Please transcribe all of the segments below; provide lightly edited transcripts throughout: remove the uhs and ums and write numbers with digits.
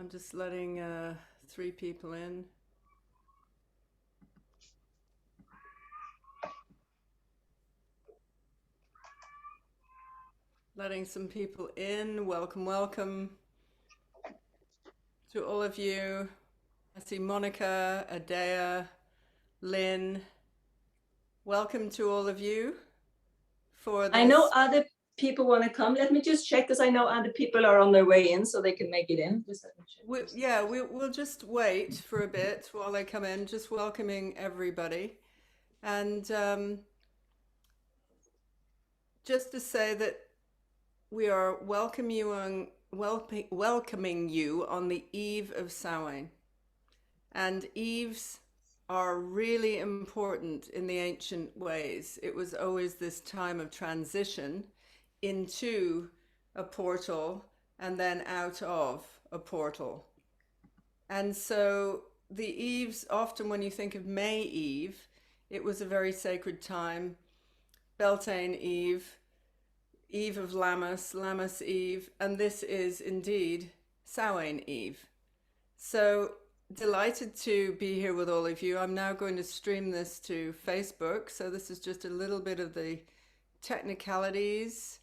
I'm just letting 3 people in. Letting some people in. Welcome, welcome to all of you. I see Monica, Adea, Lynn. Welcome to all of you for this. I know other people want to come. Let me just check, because I know other people are on their way in, so they can make it in. Just let me check. We'll just wait for a bit while they come in, just welcoming everybody. And just to say that we are welcoming you on the Eve of Samhain. And Eves are really important in the ancient ways. It was always this time of transition into a portal and then out of a portal. And so the Eves, often when you think of May Eve, it was a very sacred time. Beltane Eve, Eve of Lammas, Lammas Eve, and this is indeed Samhain Eve. So delighted to be here with all of you. I'm now going to stream this to Facebook, so this is just a little bit of the technicalities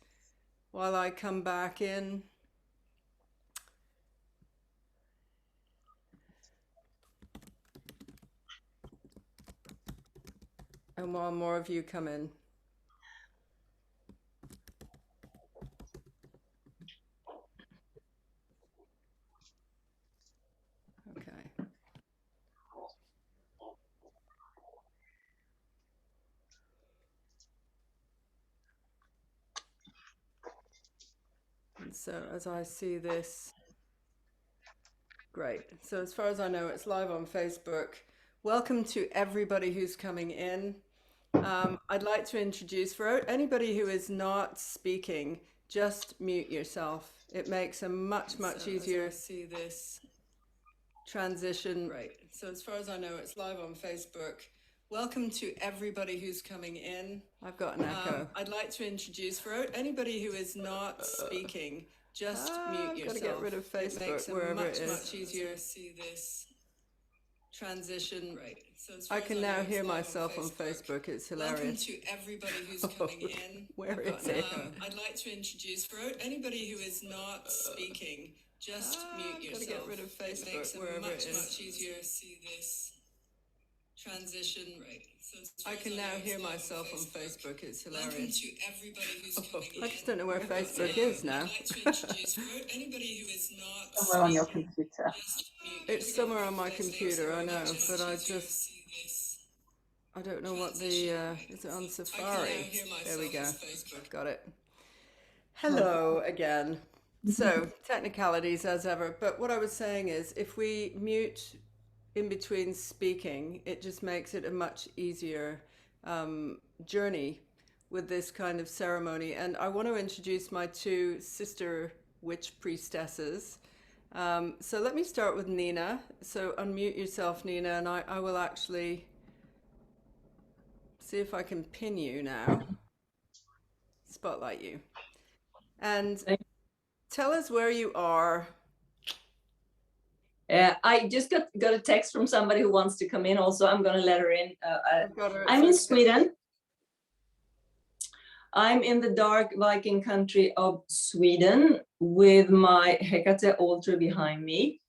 while I come back in. And while more of you come in. Okay. And so as I see this, great. So as far as I know, it's live on Facebook. Welcome to everybody who's coming in. I'd like to introduce, for anybody who is not speaking, just mute yourself. It makes a much easier see this transition. Right. So as far as I know, it's live on Facebook. Welcome to everybody who's coming in. I've got an echo. I'd like to introduce, for anybody who is not speaking, just mute yourself. Got to get rid of Facebook. It makes it much easier to see this transition. Right. So I can now hear myself on Facebook. It's hilarious. Welcome to everybody who's coming in. Where is it? I'd like to introduce, for anybody who is not speaking, just mute yourself. Got to get rid of Facebook. It makes it much easier to see this transition. Right. So I can now hear myself on Facebook. It's hilarious. Welcome to everybody who's coming in. I just don't know where Facebook is now. I'd like to introduce, for anybody who is not somewhere on your computer. It's somewhere on my computer, I know, but I don't know what the, is it on Safari? There we go, got it. Hello again. So, technicalities as ever, but what I was saying is, if we mute in between speaking, it just makes it a much easier journey with this kind of ceremony. And I want to introduce my 2 sister witch priestesses. So let me start with Nina. So unmute yourself, Nina, and I will actually see if I can pin you now. Spotlight you. And tell us where you are. I just got a text from somebody who wants to come in also. I'm going to let her in. I'm in Sweden. I'm in the dark Viking country of Sweden with my Hecate altar behind me.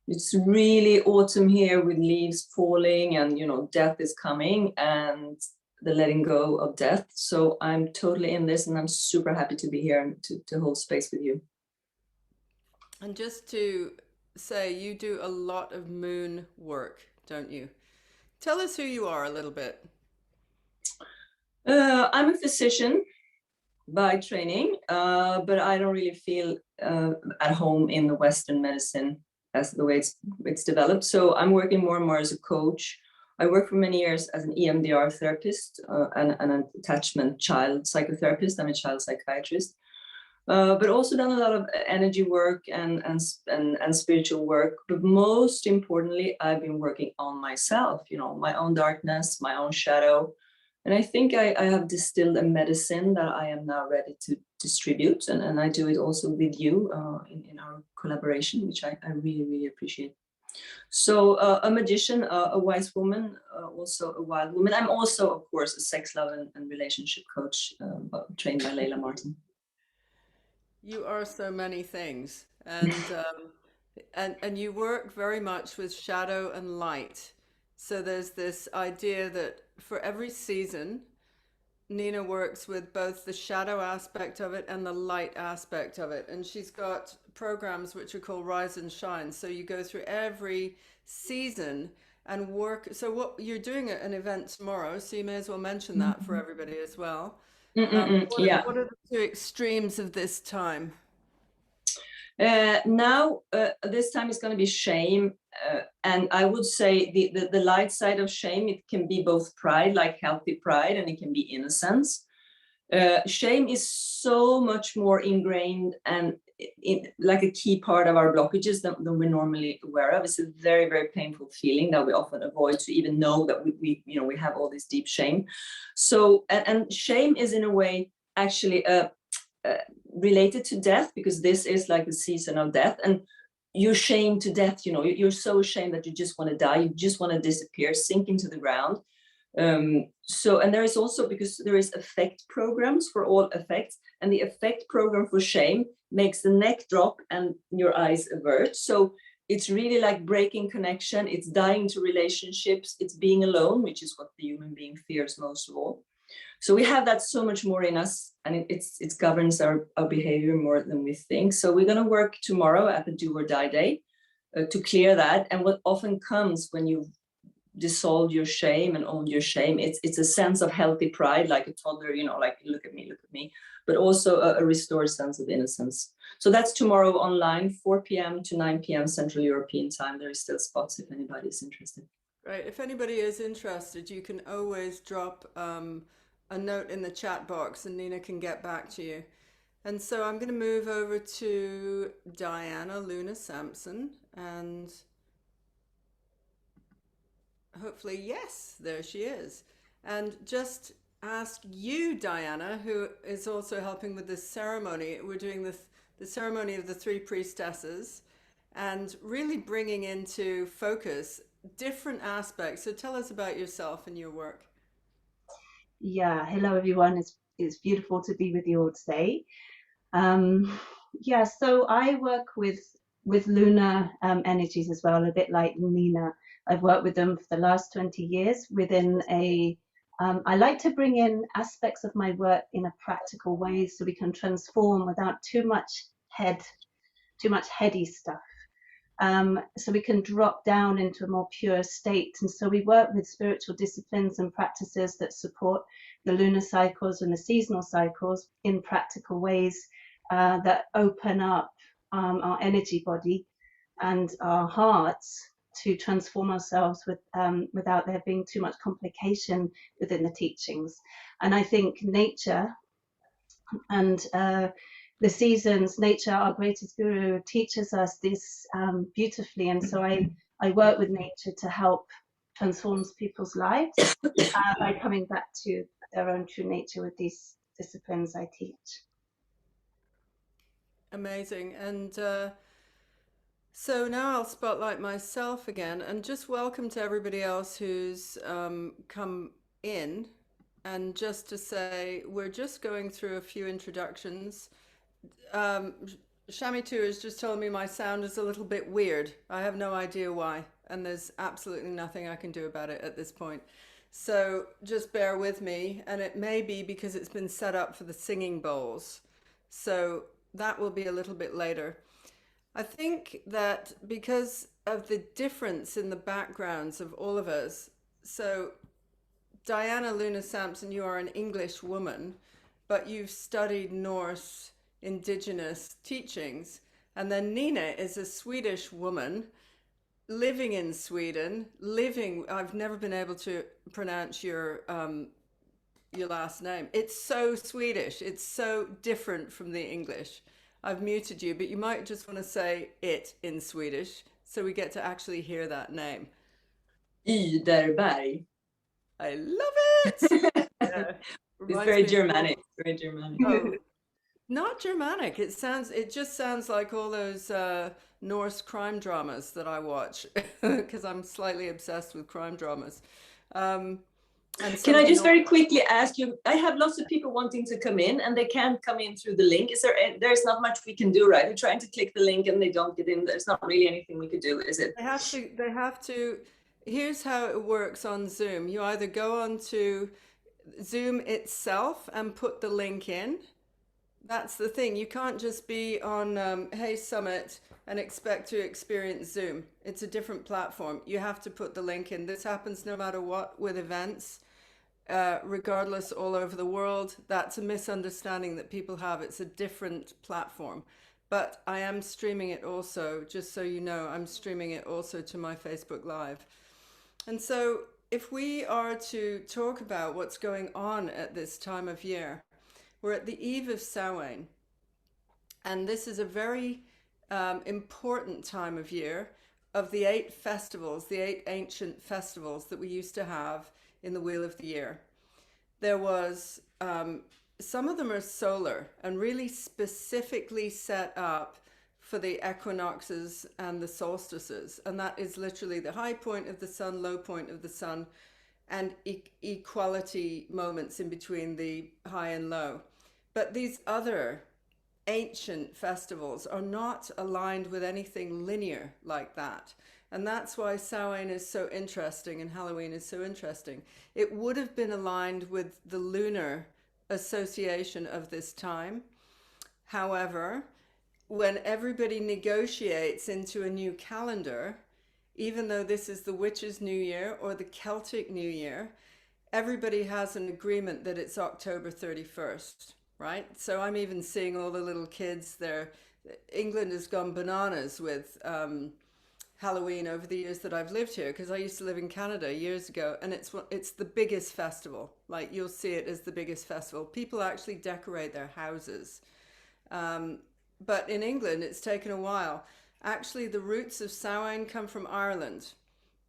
It's really autumn here with leaves falling and, you know, death is coming and the letting go of death. So I'm totally in this and I'm super happy to be here and to hold space with you. And just to say, you do a lot of moon work, don't you? Tell us who you are a little bit. I'm a physician by training, but I don't really feel at home in the Western medicine as the way it's developed. So I'm working more and more as a coach. I worked for many years as an EMDR therapist and an attachment child psychotherapist. I'm a child psychiatrist, but also done a lot of energy work and spiritual work. But most importantly, I've been working on myself, you know, my own darkness, my own shadow, And I think I have distilled a medicine that I am now ready to distribute. And I do it also with you in our collaboration, which I really, really appreciate. So a magician, a wise woman, also a wild woman. I'm also, of course, a sex, love, and relationship coach trained by Leila Martin. You are so many things, and you work very much with shadow and light. So there's this idea that for every season, Nina works with both the shadow aspect of it and the light aspect of it. And she's got programs which are called Rise and Shine. So you go through every season and work. So what you're doing at an event tomorrow, so you may as well mention that for everybody as well. Yeah. What are the two extremes of this time? Now, this time is going to be shame. And I would say the light side of shame, it can be both pride, like healthy pride, and it can be innocence. Shame is so much more ingrained and like a key part of our blockages than we're normally aware of. It's a very, very painful feeling that we often avoid to even know that we have all this deep shame. So, and shame is in a way actually related to death, because this is like the season of death, and you're shamed to death. You're so ashamed that you just want to die. You just want to disappear, sink into the ground. So, and there is also, because there is effect programs for all effects, and the effect program for shame makes the neck drop and your eyes avert. So it's really like breaking connection. It's dying to relationships. It's being alone, which is what the human being fears most of all. So we have that so much more in us, and it governs our behavior more than we think. So we're going to work tomorrow at the Do or Die Day to clear that. And what often comes when you dissolve your shame and own your shame, it's a sense of healthy pride, like a toddler, like look at me, but also a restored sense of innocence. So that's tomorrow online, 4 p.m. to 9 p.m. Central European time. There is still spots if anybody is interested. Right. If anybody is interested, you can always drop a note in the chat box and Nina can get back to you. And so I'm going to move over to Diana Luna Sampson, and hopefully, yes, there she is. And just ask you, Diana, who is also helping with this ceremony. We're doing the ceremony of the three priestesses and really bringing into focus different aspects. So tell us about yourself and your work. Yeah, hello everyone. It's beautiful to be with you all today. Yeah, so I work with lunar energies as well, a bit like Nina. I've worked with them for the last 20 years within I like to bring in aspects of my work in a practical way so we can transform without too much heady stuff. So we can drop down into a more pure state. And so we work with spiritual disciplines and practices that support the lunar cycles and the seasonal cycles in practical ways that open up our energy body and our hearts to transform ourselves without there being too much complication within the teachings. And I think nature and the seasons, nature, our greatest guru, teaches us this beautifully. And so I work with nature to help transform people's lives by coming back to their own true nature with these disciplines I teach. Amazing. And so now I'll spotlight myself again, and just welcome to everybody else who's come in. And just to say, we're just going through a few introductions. Shamitu has just told me my sound is a little bit weird. I have no idea why, and there's absolutely nothing I can do about it at this point. So just bear with me, and it may be because it's been set up for the singing bowls. So that will be a little bit later. I think that because of the difference in the backgrounds of all of us, so Diana Luna Sampson, you are an English woman, but you've studied Norse indigenous teachings. And then Nina is a Swedish woman living in Sweden, I've never been able to pronounce your last name. It's so Swedish. It's so different from the English. I've muted you, but you might just want to say it in Swedish so we get to actually hear that name. Yderberg. I love it. Yeah. It's Reminds very me of Germanic. Very Germanic. oh, not Germanic. It just sounds like all those Norse crime dramas that I watch because I'm slightly obsessed with crime dramas. Um, and Can some I of the just Norse, very quickly ask you? I have lots of people wanting to come in, and they can't come in through the link. There's not much we can do, right? We're trying to click the link, and they don't get in. There's not really anything we could do, is it? they have to, here's how it works on Zoom. You either go on to Zoom itself and put the link in. That's the thing. You can't just be on Hey Summit and expect to experience Zoom. It's a different platform. You have to put the link in. This happens no matter what with events, regardless, all over the world. That's a misunderstanding that people have. It's a different platform. But I am streaming it also, just so you know, I'm streaming it also to my Facebook Live. And so, if we are to talk about what's going on at this time of year, we're at the Eve of Samhain, and this is a very important time of year of the 8 festivals, the 8 ancient festivals that we used to have in the Wheel of the Year. There was, some of them are solar and really specifically set up for the equinoxes and the solstices. And that is literally the high point of the sun, low point of the sun, and equality moments in between the high and low. But these other ancient festivals are not aligned with anything linear like that. And that's why Samhain is so interesting and Halloween is so interesting. It would have been aligned with the lunar association of this time. However, when everybody negotiates into a new calendar, even though this is the Witches' New Year or the Celtic New Year, everybody has an agreement that it's October 31st, right? So I'm even seeing all the little kids there. England has gone bananas with Halloween over the years that I've lived here, because I used to live in Canada years ago, and it's the biggest festival. Like, you'll see it as the biggest festival. People actually decorate their houses. But in England, it's taken a while. Actually, the roots of Samhain come from Ireland.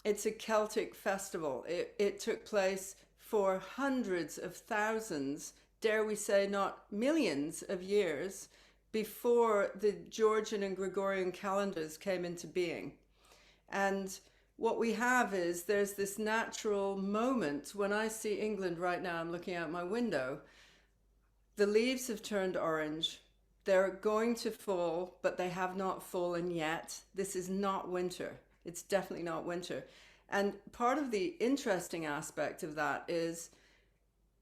It's a Celtic festival. It took place for hundreds of thousands, dare we say not millions of years, before the Georgian and Gregorian calendars came into being. And what we have is there's this natural moment. When I see England right now, I'm looking out my window, the leaves have turned orange. They're going to fall, but they have not fallen yet. This is not winter. It's definitely not winter. And part of the interesting aspect of that is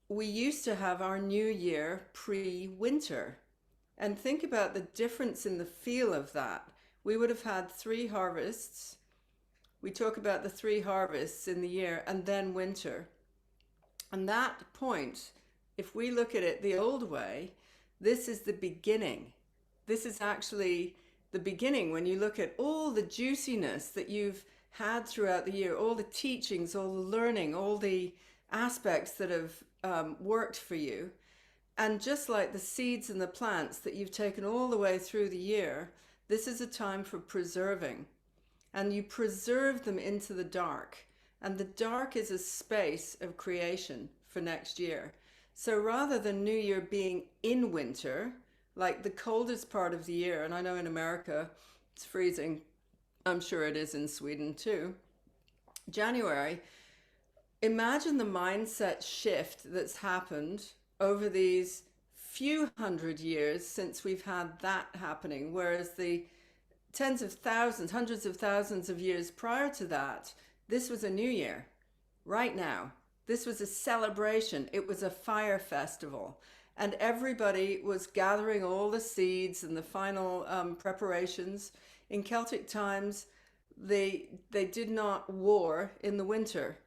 we used to have our new year pre-winter. And think about the difference in the feel of that. We would have had 3 harvests. We talk about the 3 harvests in the year and then winter. And that point, if we look at it the old way, this is the beginning. This is actually the beginning when you look at all the juiciness that you've had throughout the year, all the teachings, all the learning, all the aspects that have worked for you. And just like the seeds and the plants that you've taken all the way through the year, this is a time for preserving. And you preserve them into the dark. And the dark is a space of creation for next year. So rather than New Year being in winter, like the coldest part of the year, and I know in America it's freezing, I'm sure it is in Sweden too, January, imagine the mindset shift that's happened over these few hundred years since we've had that happening, whereas the tens of thousands, hundreds of thousands of years prior to that, this was a new year, right now. This was a celebration. It was a fire festival. And everybody was gathering all the seeds and the final preparations. In Celtic times, they did not war in the winter.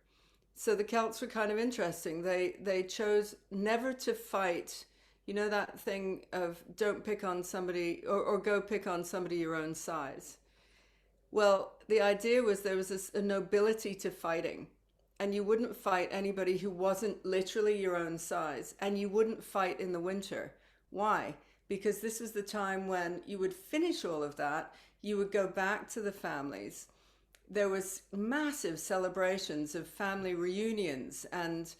So the Celts were kind of interesting. They chose never to fight. You know that thing of don't pick on somebody or go pick on somebody your own size. Well, the idea was there was a nobility to fighting. And you wouldn't fight anybody who wasn't literally your own size. And you wouldn't fight in the winter. Why? Because this was the time when you would finish all of that. You would go back to the families. There was massive celebrations of family reunions and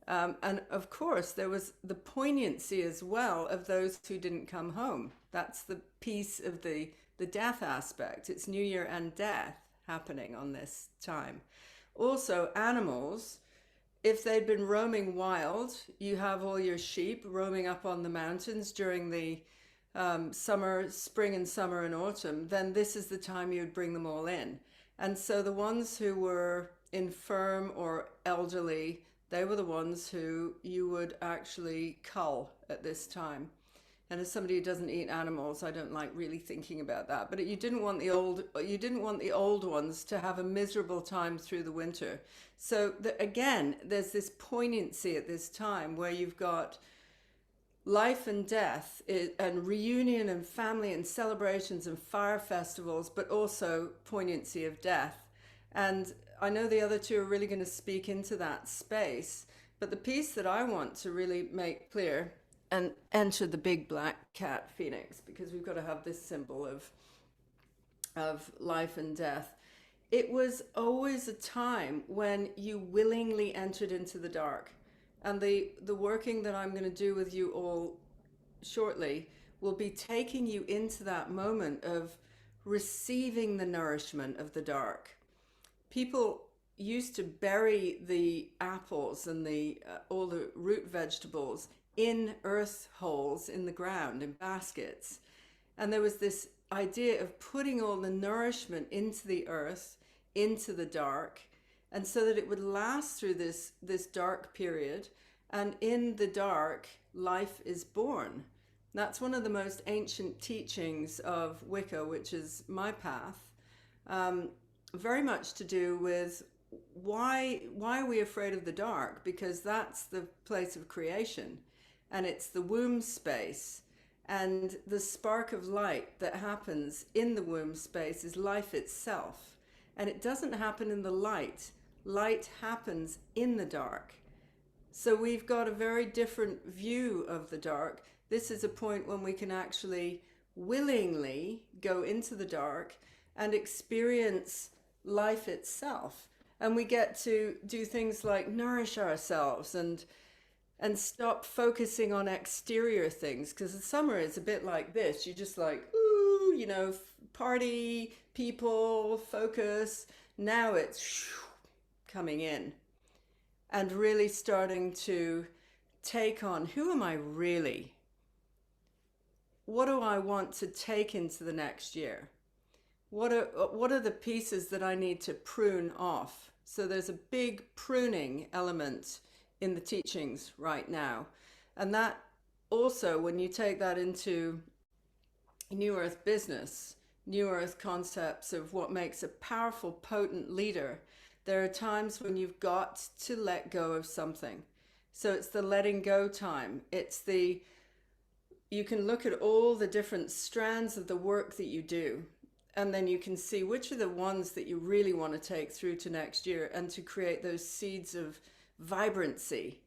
And of course, there was the poignancy as well of those who didn't come home. That's the piece of the death aspect. It's New Year and death happening on this time. Also, animals, if they'd been roaming wild, you have all your sheep roaming up on the mountains during the summer, spring and summer and autumn, then this is the time you would bring them all in. And so the ones who were infirm or elderly, they were the ones who you would actually cull at this time. And as somebody who doesn't eat animals, I don't like really thinking about that. But you didn't want the old ones to have a miserable time through the winter. So again, there's this poignancy at this time where you've got life and death and reunion and family and celebrations and fire festivals, but also poignancy of death. And I know the other two are really going to speak into that space. But the piece that I want to really make clear and enter the big black cat phoenix, because we've got to have this symbol of life and death. It was always a time when you willingly entered into the dark. And the working that I'm going to do with you all shortly will be taking you into that moment of receiving the nourishment of the dark. People used to bury the apples and all the root vegetables in earth holes in the ground, in baskets. And there was this idea of putting all the nourishment into the earth, into the dark, and so that it would last through this dark period. And in the dark, life is born. That's one of the most ancient teachings of Wicca, which is my path. Very much to do with why are we afraid of the dark? Because that's the place of creation. And it's the womb space, and the spark of light that happens in the womb space is life itself. And it doesn't happen in the light. Light happens in the dark. So we've got a very different view of the dark. This is a point when we can actually willingly go into the dark and experience life itself. And we get to do things like nourish ourselves and stop focusing on exterior things, because the summer is a bit like this. You're just like, ooh, party, people, focus. Now it's coming in and really starting to take on, who am I really? What do I want to take into the next year? What are the pieces that I need to prune off? So there's a big pruning element in the teachings right now. And that also, when you take that into New Earth business, New Earth concepts of what makes a powerful, potent leader, there are times when you've got to let go of something. So it's the letting go time. You can look at all the different strands of the work that you do, and then you can see which are the ones that you really want to take through to next year and to create those seeds of vibrancy.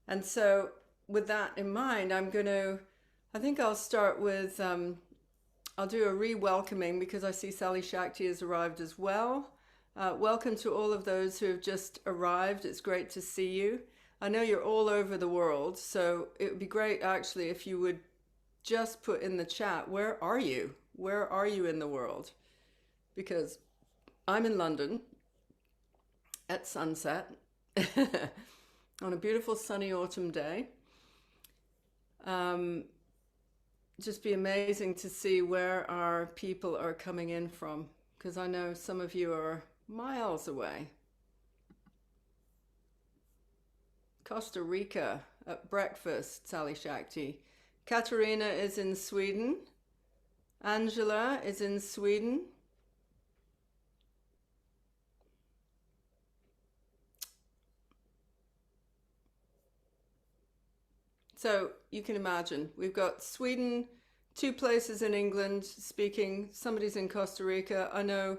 And so with that in mind, I think I'll start with, I'll do a re-welcoming, because I see Sally Shakti has arrived as well. Welcome to all of those who have just arrived. It's great to see you. I know you're all over the world, so it would be great actually if you would just put in the chat, where are you? Where are you in the world? Because I'm in London at sunset on a beautiful sunny autumn day. Just be amazing to see where our people are coming in from, because I know some of you are miles away. Costa Rica at breakfast, Sally Shakti. Katarina is in Sweden. Angela is in Sweden. So you can imagine, we've got Sweden, 2 places in England speaking, somebody's in Costa Rica. I know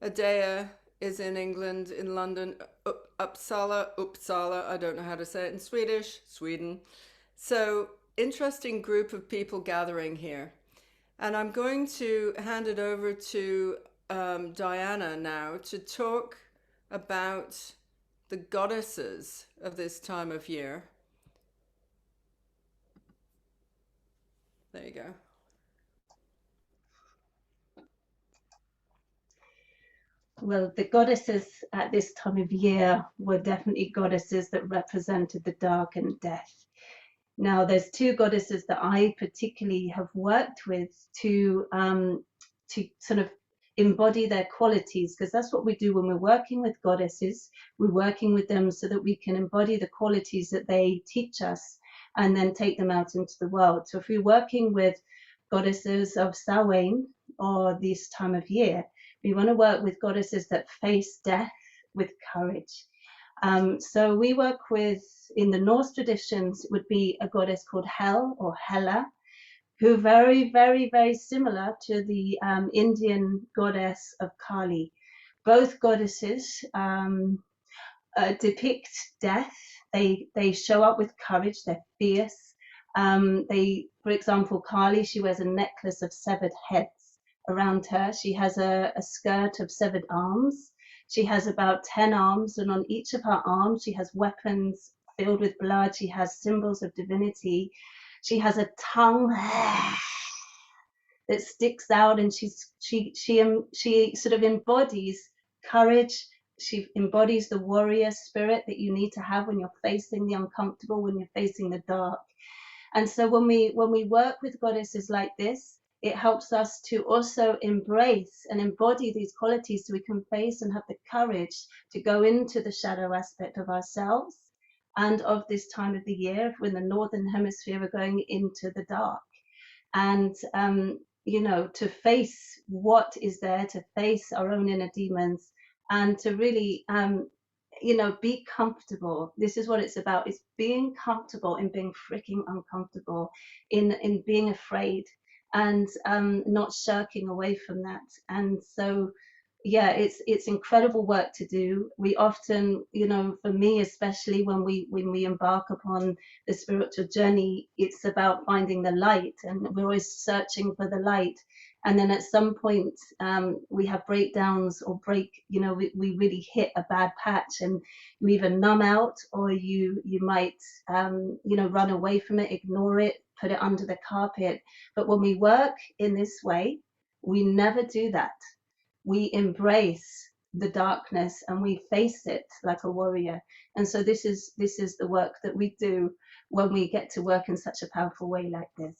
Adea is in England, in London, Uppsala, I don't know how to say it in Swedish, Sweden. So interesting group of people gathering here. And I'm going to hand it over to Diana now to talk about the goddesses of this time of year. There you go. Well, the goddesses at this time of year were definitely goddesses that represented the dark and death. Now, there's two goddesses that I particularly have worked with to sort of embody their qualities, because that's what we do when we're working with goddesses. We're working with them so that we can embody the qualities that they teach us and then take them out into the world. So if we're working with goddesses of Samhain or this time of year, we want to work with goddesses that face death with courage. So we work with, in the Norse traditions, it would be a goddess called Hel or Hela, who very, very, very similar to the Indian goddess of Kali. Both goddesses depict death. They show up with courage. They're fierce. For example, Kali, she wears a necklace of severed heads around her. She has a skirt of severed arms. She has about 10 arms, and on each of her arms, she has weapons filled with blood. She has symbols of divinity. She has a tongue that sticks out, and she sort of embodies courage. She embodies the warrior spirit that you need to have when you're facing the uncomfortable, when you're facing the dark. And so when we work with goddesses like this, it helps us to also embrace and embody these qualities so we can face and have the courage to go into the shadow aspect of ourselves and of this time of the year when the Northern Hemisphere are going into the dark. And, to face what is there, to face our own inner demons, and to really, be comfortable. This is what it's about. It's being comfortable in being freaking uncomfortable, in being afraid, and not shirking away from that. And so, yeah, it's incredible work to do. We often, for me especially, when we embark upon the spiritual journey, it's about finding the light, and we're always searching for the light. And then at some point we have breakdowns or we really hit a bad patch, and you either numb out, or you might run away from it, ignore it, put it under the carpet. But when we work in this way, we never do that. We embrace the darkness and we face it like a warrior. And so this is the work that we do when we get to work in such a powerful way like this.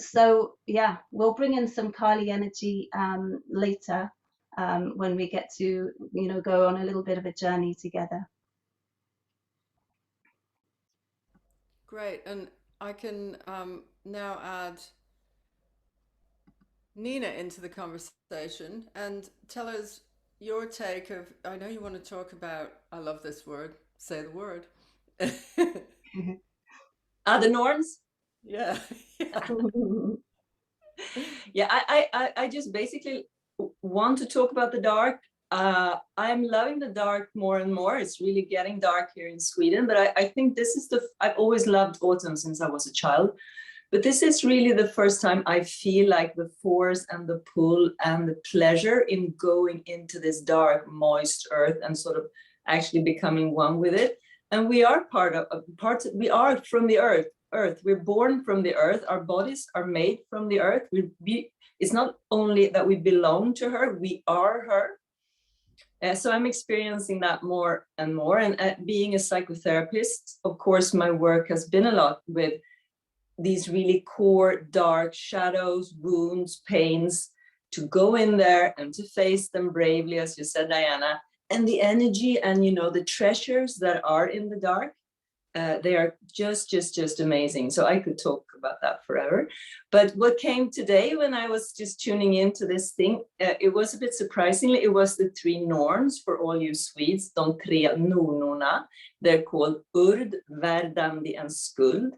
So yeah, we'll bring in some Kali energy later when we get to go on a little bit of a journey together. Great. And I can now add Nina into the conversation and tell us your take of, I know you want to talk about, I love this word, say the word. The norms? Yeah. Yeah, I just basically want to talk about the dark. I'm loving the dark more and more. It's really getting dark here in Sweden, but I think this is I've always loved autumn since I was a child. But this is really the first time I feel like the force and the pull and the pleasure in going into this dark, moist earth and sort of actually becoming one with it. And we are we are from the earth. We're born from the earth. Our bodies are made from the earth. It's not only that we belong to her, we are her. So I'm experiencing that more and more. And being a psychotherapist, of course, my work has been a lot with these really core, dark shadows, wounds, pains, to go in there and to face them bravely, as you said, Diana. And the energy and, the treasures that are in the dark, they are just amazing. So I could talk about that forever. But what came today when I was just tuning into this thing, it was a bit surprisingly, it was the three norns for all you Swedes, de tre nornorna. They're called Urd, Verdandi, and Skuld.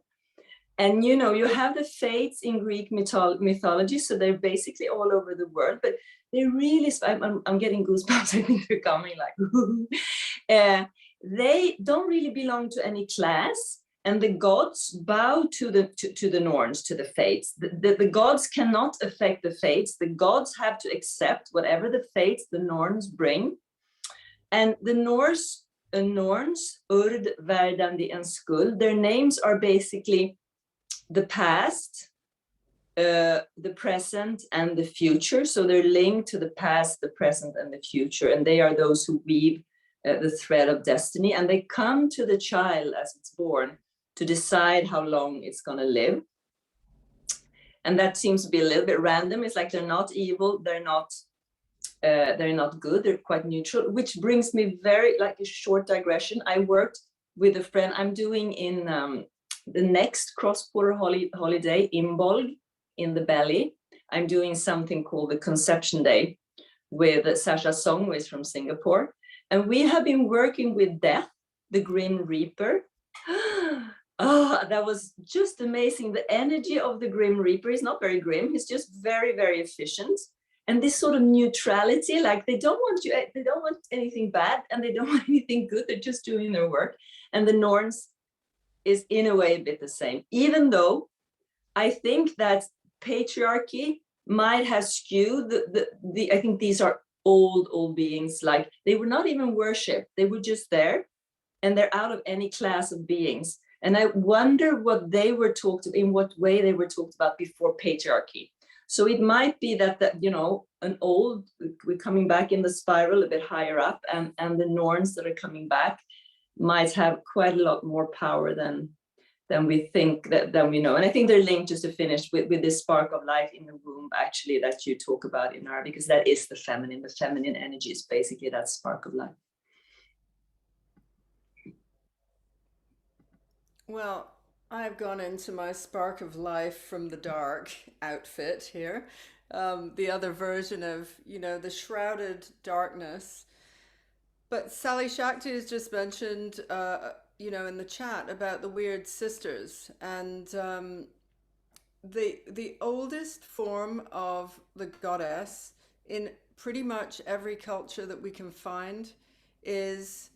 And, you have the fates in Greek mythology, so they're basically all over the world, but they really, I'm getting goosebumps, I think they're coming like, they don't really belong to any class, and the gods bow to the norns, to the fates. The gods cannot affect the fates. The gods have to accept whatever the fates the norns bring. And the Norns, Urd, Verdandi, and Skuld, their names are basically the past, the present, and the future. So they're linked to the past, the present, and the future. And they are those who weave the thread of destiny. And they come to the child as it's born to decide how long it's going to live. And that seems to be a little bit random. It's like they're not evil, they're not good, they're quite neutral, which brings me very, like, a short digression. I worked with a friend. I'm doing in the next cross-border holiday, Imbolg, in the belly. I'm doing something called the Conception Day with Sasha Song, who is from Singapore. And we have been working with Death, the Grim Reaper. Oh, that was just amazing. The energy of the Grim Reaper is not very grim. He's just very, very efficient. And this sort of neutrality, like they don't want anything bad and they don't want anything good. They're just doing their work. And the Norns is in a way a bit the same, even though I think that patriarchy might have skewed the I think these are old beings. Like they were not even worshipped. They were just there, and they're out of any class of beings. And I wonder what they were talked about, in what way they were talked about before patriarchy. So it might be that we're coming back in the spiral a bit higher up, and the Norns that are coming back might have quite a lot more power than we think, than we know. And I think they're linked, just to finish, with this spark of life in the womb, actually, that you talk about, Inarra, because that is the feminine. The feminine energy is basically that spark of life. Well, I've gone into my spark of life from the dark outfit here. The other version of, the shrouded darkness. But Sally Shakti has just mentioned, in the chat about the weird sisters. And the oldest form of the goddess in pretty much every culture that we can find is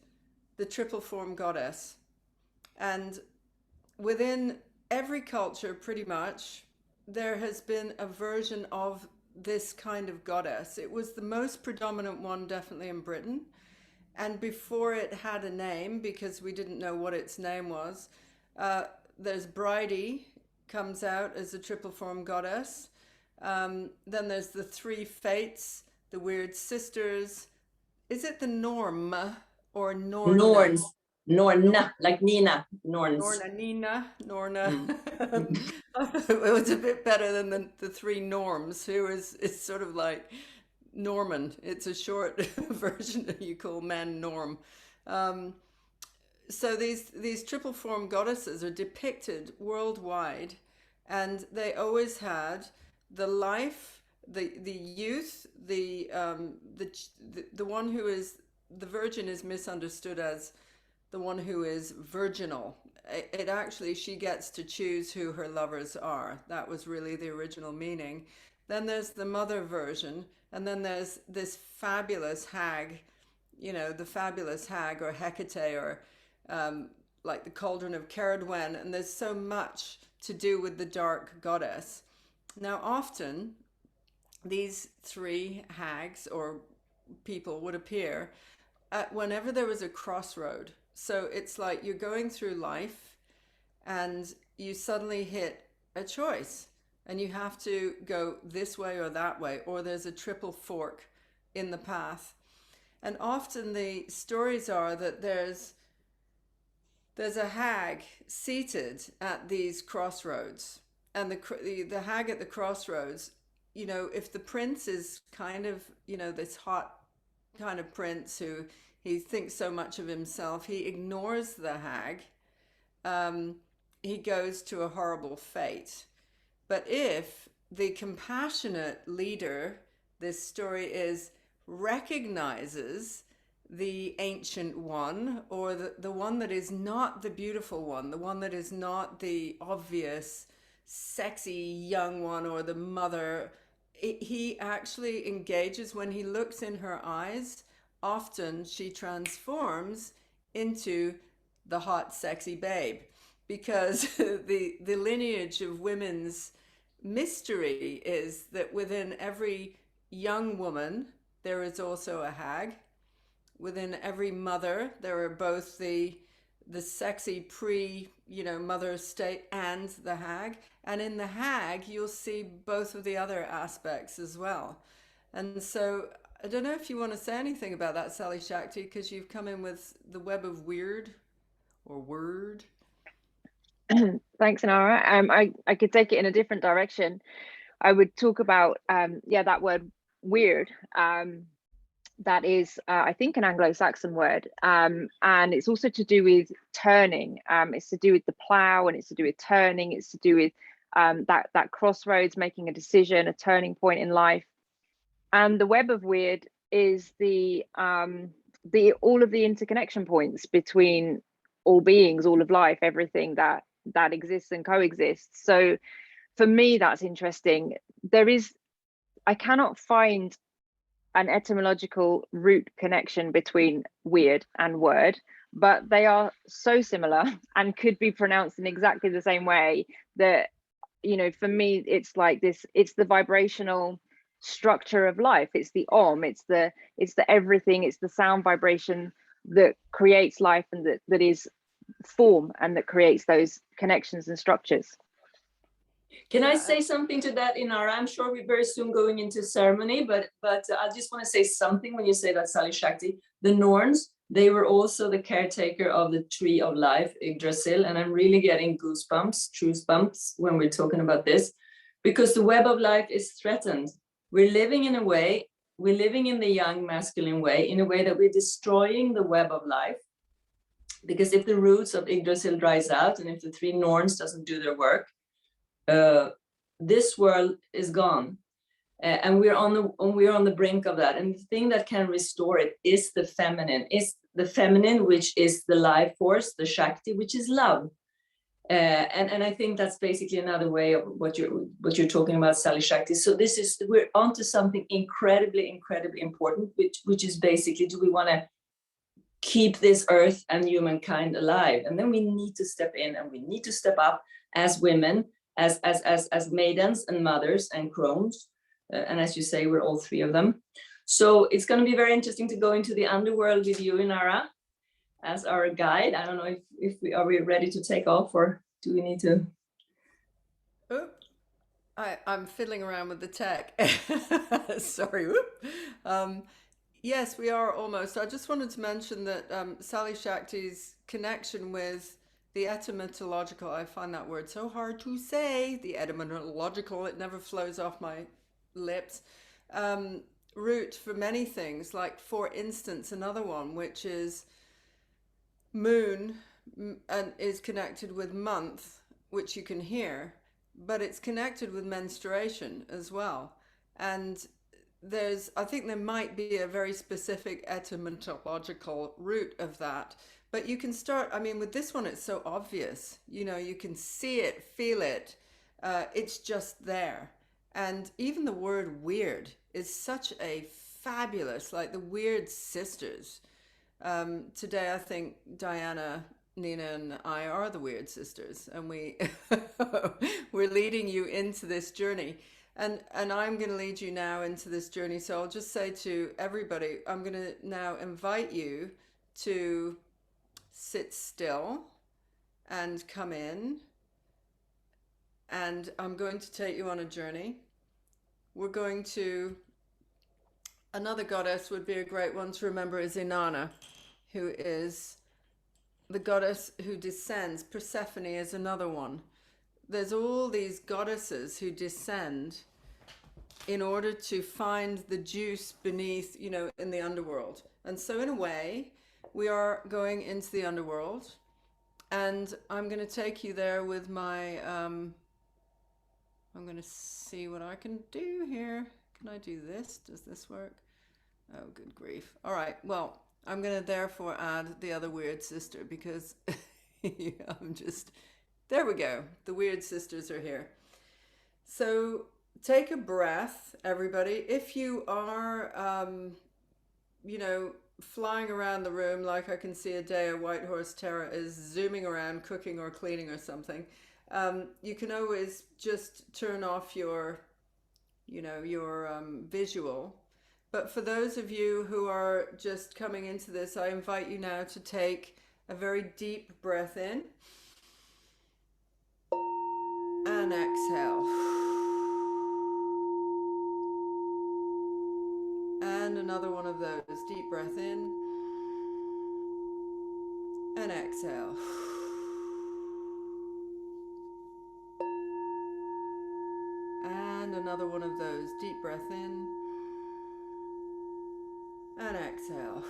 the triple form goddess. And within every culture, pretty much, there has been a version of this kind of goddess. It was the most predominant one, definitely in Britain. And before it had a name, because we didn't know what its name was, there's Bridie, comes out as a triple form goddess. Then there's the three fates, the weird sisters. Is it the Norm or Norn? Norns. Norna, like Nina, Norns. Norna. It was a bit better than the three Norms, who is sort of like Norman. It's a short version that you call man Norm. So these triple form goddesses are depicted worldwide, and they always had the life, the youth, the one who is the virgin is misunderstood as the one who is virginal. It actually, she gets to choose who her lovers are. That was really the original meaning. Then there's the mother version, and then there's this fabulous hag, the fabulous hag, or Hecate, or like the cauldron of Ceridwen. And there's so much to do with the dark goddess. Now, often these three hags or people would appear whenever there was a crossroad. So it's like you're going through life and you suddenly hit a choice and you have to go this way or that way, or there's a triple fork in the path. And often the stories are that there's a hag seated at these crossroads, and the hag at the crossroads, if the prince is kind of, this hot kind of prince who he thinks so much of himself, he ignores the hag. He goes to a horrible fate. But if the compassionate leader, this story is, recognizes the ancient one, or the one that is not the beautiful one, the one that is not the obvious, sexy young one, or the mother, he actually engages. When he looks in her eyes, often she transforms into the hot, sexy babe, because the lineage of women's mystery is that within every young woman there is also a hag. within every mother, there are both the sexy mother state and the hag. And in the hag, you'll see both of the other aspects as well. And so I don't know if you want to say anything about that, Sally Shakti, because you've come in with the web of weird or word. Thanks, Inarra. I could take it in a different direction. I would talk about that word weird. That is, I think, an Anglo-Saxon word, and it's also to do with turning. It's to do with the plough, and it's to do with turning. It's to do with that crossroads, making a decision, a turning point in life. And the web of weird is the all of the interconnection points between all beings, all of life, everything that exists and coexists. So for me, that's interesting. I cannot find an etymological root connection between weird and word, but they are so similar and could be pronounced in exactly the same way that, for me, it's like this, it's the vibrational structure of life. It's the it's the everything, it's the sound vibration that creates life, and that is form, and that creates those connections and structures. Can I say something to that, Inarra? I'm sure we're very soon going into ceremony, but I just want to say something when you say that, Sally Shakti. The Norns, they were also the caretaker of the tree of life, Yggdrasil, and I'm really getting goosebumps when we're talking about this, because the web of life is threatened. We're living in the young masculine way, in a way that we're destroying the web of life. Because if the roots of Yggdrasil dries out, and if the three Norns doesn't do their work, this world is gone, and we're on the brink of that. And the thing that can restore it is the feminine, which is the life force, the Shakti, which is love. And I think that's basically another way of what you're talking about, Sally Shakti. So we're onto something incredibly important, which is basically, do we want to keep this earth and humankind alive? And then we need to step in, and we need to step up as women, as maidens and mothers and crones, and as you say, we're all three of them. So it's going to be very interesting to go into the underworld with you, Inarra, as our guide. I don't know if we ready to take off, or do we need to? Oh, I'm fiddling around with the tech. Sorry. Yes, we are almost. I just wanted to mention that Sally Shakti's connection with the etymological, I find that word so hard to say, the etymological, it never flows off my lips, root for many things, like, for instance, another one, which is moon, and is connected with month, which you can hear, but it's connected with menstruation as well. And I think there might be a very specific etymological root of that. But you can start, with this one, it's so obvious. You can see it, feel it. It's just there. And even the word weird is such a fabulous, like the Weird Sisters. Today, I think Diana, Nina, and I are the Weird Sisters. And we're leading you into this journey. And I'm going to lead you now into this journey. So I'll just say to everybody, I'm going to now invite you to sit still and come in, and I'm going to take you on a journey. We're going to, another goddess would be a great one to remember is Inanna, who is the goddess who descends. Persephone is another one. There's all these goddesses who descend in order to find the juice beneath, in the underworld. And so in a way, we are going into the underworld, and I'm going to take you there with my, I'm going to see what I can do here. Can I do this? Does this work? Oh, good grief. All right. Well, I'm going to therefore add the other Weird Sister, because there we go. The Weird Sisters are here. So take a breath, everybody. If you are, flying around the room, like I can see Adea Whitehorse Terra is zooming around, cooking or cleaning or something, you can always just turn off your visual, But for those of you who are just coming into this, I invite you now to take a very deep breath in and exhale. And another one of those. Deep breath in and exhale. And another one of those. Deep breath in and exhale.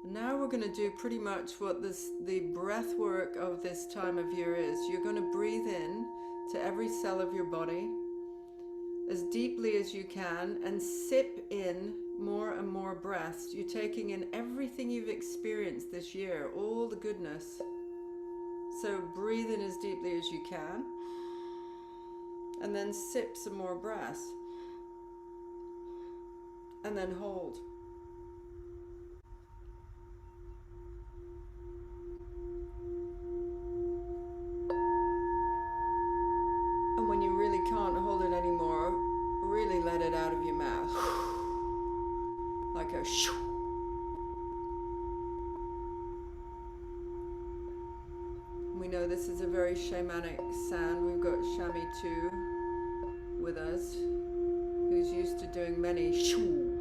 Now we're going to do pretty much what the breath work of this time of year is. You're going to breathe in to every cell of your body as deeply as you can and sip in more and more breaths. You're taking in everything you've experienced this year, all the goodness. So breathe in as deeply as you can and then sip some more breaths and then hold. And when you really can't hold it anymore, really let it out of your mouth. Like a shoo. We know this is a very shamanic sound. We've got Shami 2 with us, who's used to doing many shoo.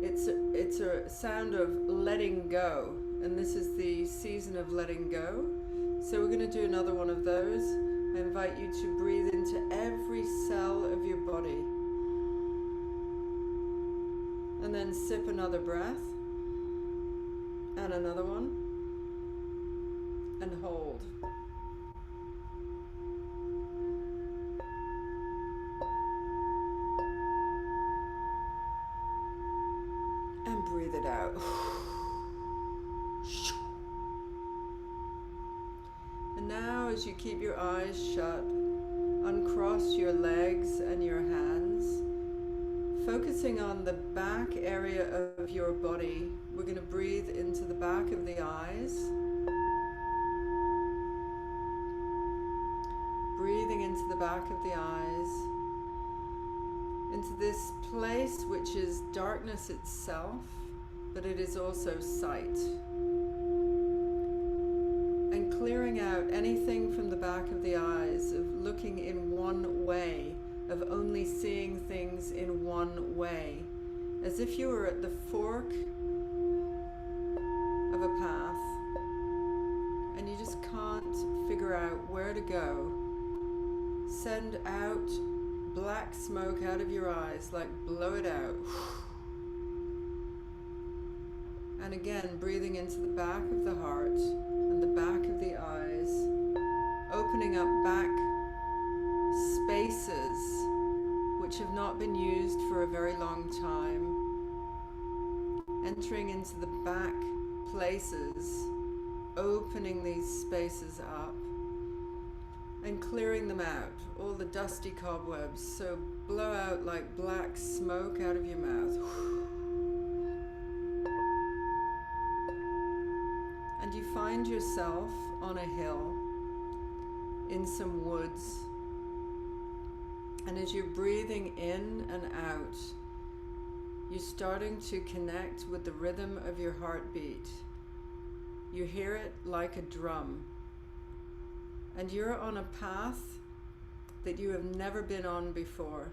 It's a sound of letting go, and this is the season of letting go. So we're going to do another one of those. I invite you to breathe into every cell of your body. And then sip another breath. And another one. And hold. And breathe it out. And now, as you keep your eyes shut, uncross your legs and your hands, focusing on the back area of your body. We're going to breathe into the back of the eyes, breathing into the back of the eyes, into this place which is darkness itself, but it is also sight. And clearing out anything from the back of the eyes, of looking in one way, of only seeing things in one way, as if you were at the fork of a path and you just can't figure out where to go. Send out black smoke out of your eyes, like blow it out. And again, breathing into the back of the heart and the back of the eyes, opening up back spaces which have not been used for a very long time, entering into the back places, opening these spaces up and clearing them out, all the dusty cobwebs. So blow out like black smoke out of your mouth. And you find yourself on a hill in some woods. And as you're breathing in and out, you're starting to connect with the rhythm of your heartbeat. You hear it like a drum. And you're on a path that you have never been on before.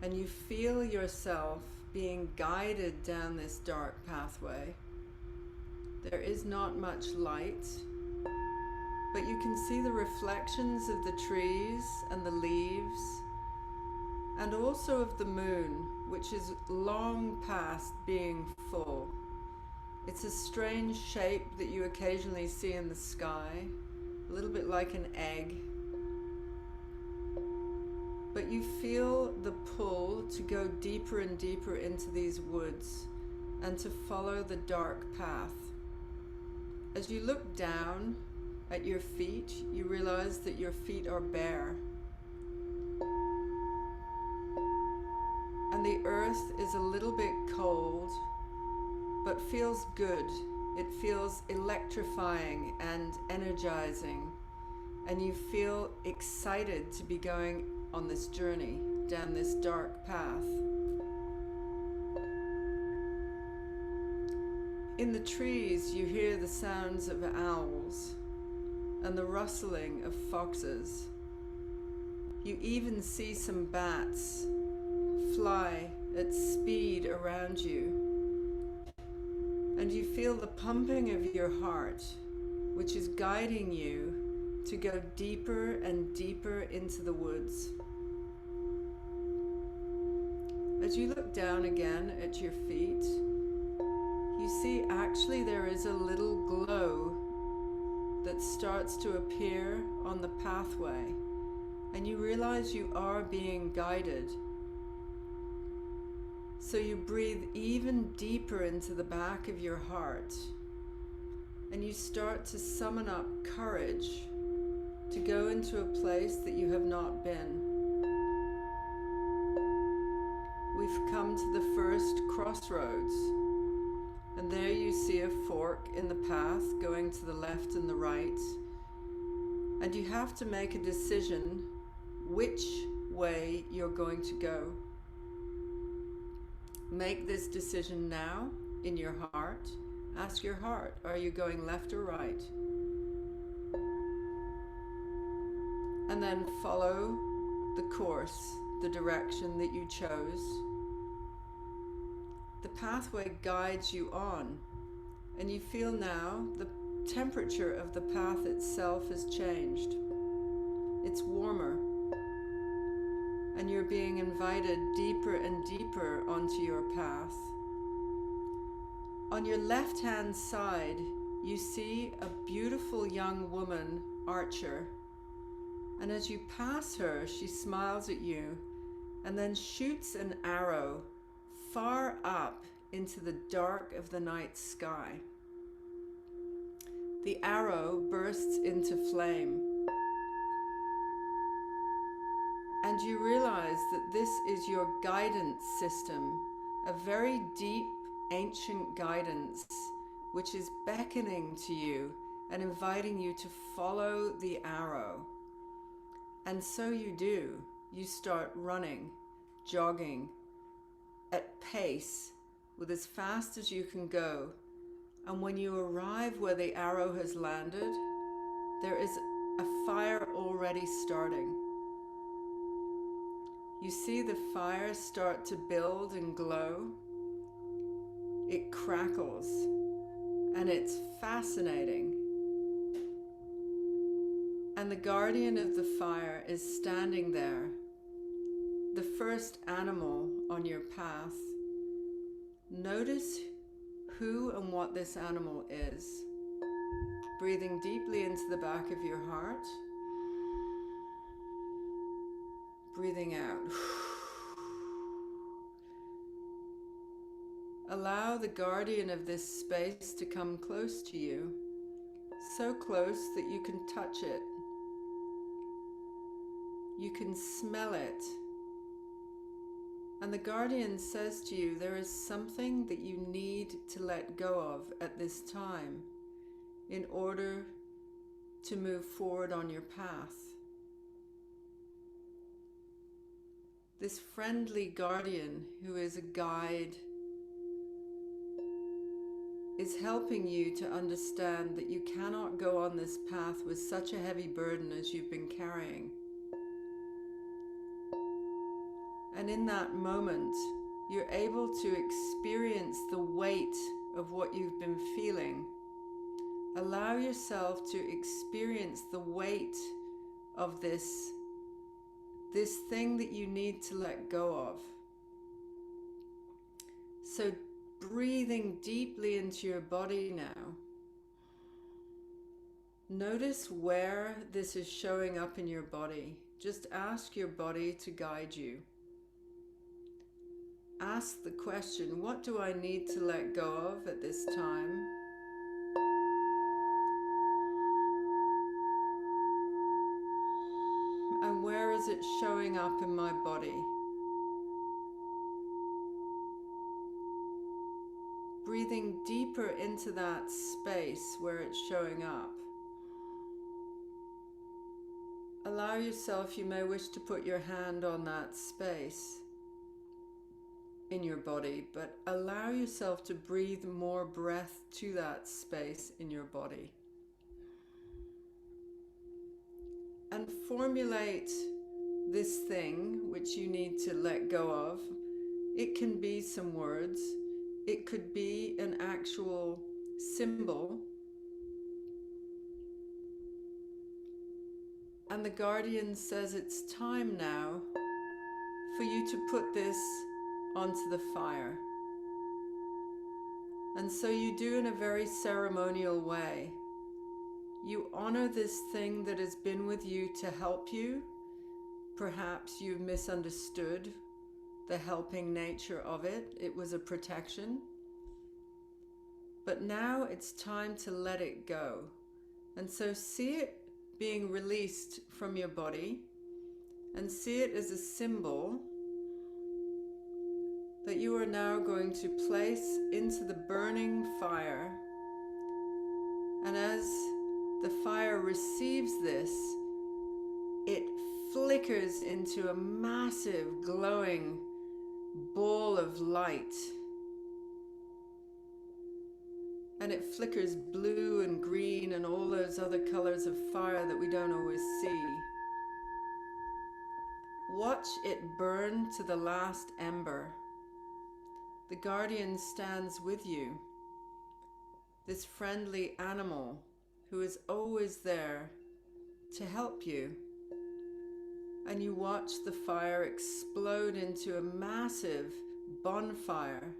And you feel yourself being guided down this dark pathway. There is not much light, but you can see the reflections of the trees and the leaves, and also of the moon, which is long past being full. It's a strange shape that you occasionally see in the sky, a little bit like an egg. But you feel the pull to go deeper and deeper into these woods and to follow the dark path. As you look down at your feet, you realize that your feet are bare. And the earth is a little bit cold, but feels good. It feels electrifying and energizing. And you feel excited to be going on this journey down this dark path. In the trees, you hear the sounds of owls and the rustling of foxes. You even see some bats fly at speed around you. And you feel the pumping of your heart, which is guiding you to go deeper and deeper into the woods. As you look down again at your feet, you see actually there is a little glow that starts to appear on the pathway, and you realize you are being guided. So you breathe even deeper into the back of your heart, and you start to summon up courage to go into a place that you have not been. We've come to the first crossroads, and there you see a fork in the path going to the left and the right, and you have to make a decision which way you're going to go. Make this decision now in your heart. Ask your heart, are you going left or right? And then follow the course, the direction that you chose. The pathway guides you on, and you feel now the temperature of the path itself has changed. It's warmer, and you're being invited deeper and deeper onto your path. On your left-hand side, you see a beautiful young woman, Archer. And as you pass her, she smiles at you and then shoots an arrow far up into the dark of the night sky. The arrow bursts into flame. And you realize that this is your guidance system, a very deep, ancient guidance, which is beckoning to you and inviting you to follow the arrow. And so you do. You start running, jogging, at pace, with as fast as you can go. And when you arrive where the arrow has landed, there is a fire already starting. You see the fire start to build and glow. It crackles, and it's fascinating. And the guardian of the fire is standing there, the first animal on your path. Notice who and what this animal is. Breathing deeply into the back of your heart. Breathing out. Allow the guardian of this space to come close to you, so close that you can touch it. You can smell it. And the guardian says to you, there is something that you need to let go of at this time in order to move forward on your path. This friendly guardian, who is a guide, is helping you to understand that you cannot go on this path with such a heavy burden as you've been carrying. And in that moment, you're able to experience the weight of what you've been feeling. Allow yourself to experience the weight of this thing that you need to let go of. So breathing deeply into your body now. Notice where this is showing up in your body. Just ask your body to guide you. Ask the question, what do I need to let go of at this time? And where is it showing up in my body? Breathing deeper into that space where it's showing up. allow yourself, you may wish to put your hand on that space in your body, but allow yourself to breathe more breath to that space in your body. And formulate this thing which you need to let go of. It can be some words. It could be an actual symbol. And the guardian says it's time now for you to put this onto the fire. And so you do in a very ceremonial way. You honor this thing that has been with you to help you. Perhaps you've misunderstood the helping nature of it. It was a protection. But now it's time to let it go. And so see it being released from your body, and see it as a symbol that you are now going to place into the burning fire. And as the fire receives this, it flickers into a massive glowing ball of light. And it flickers blue and green and all those other colors of fire that we don't always see. Watch it burn to the last ember. The guardian stands with you, this friendly animal who is always there to help you. And you watch the fire explode into a massive bonfire.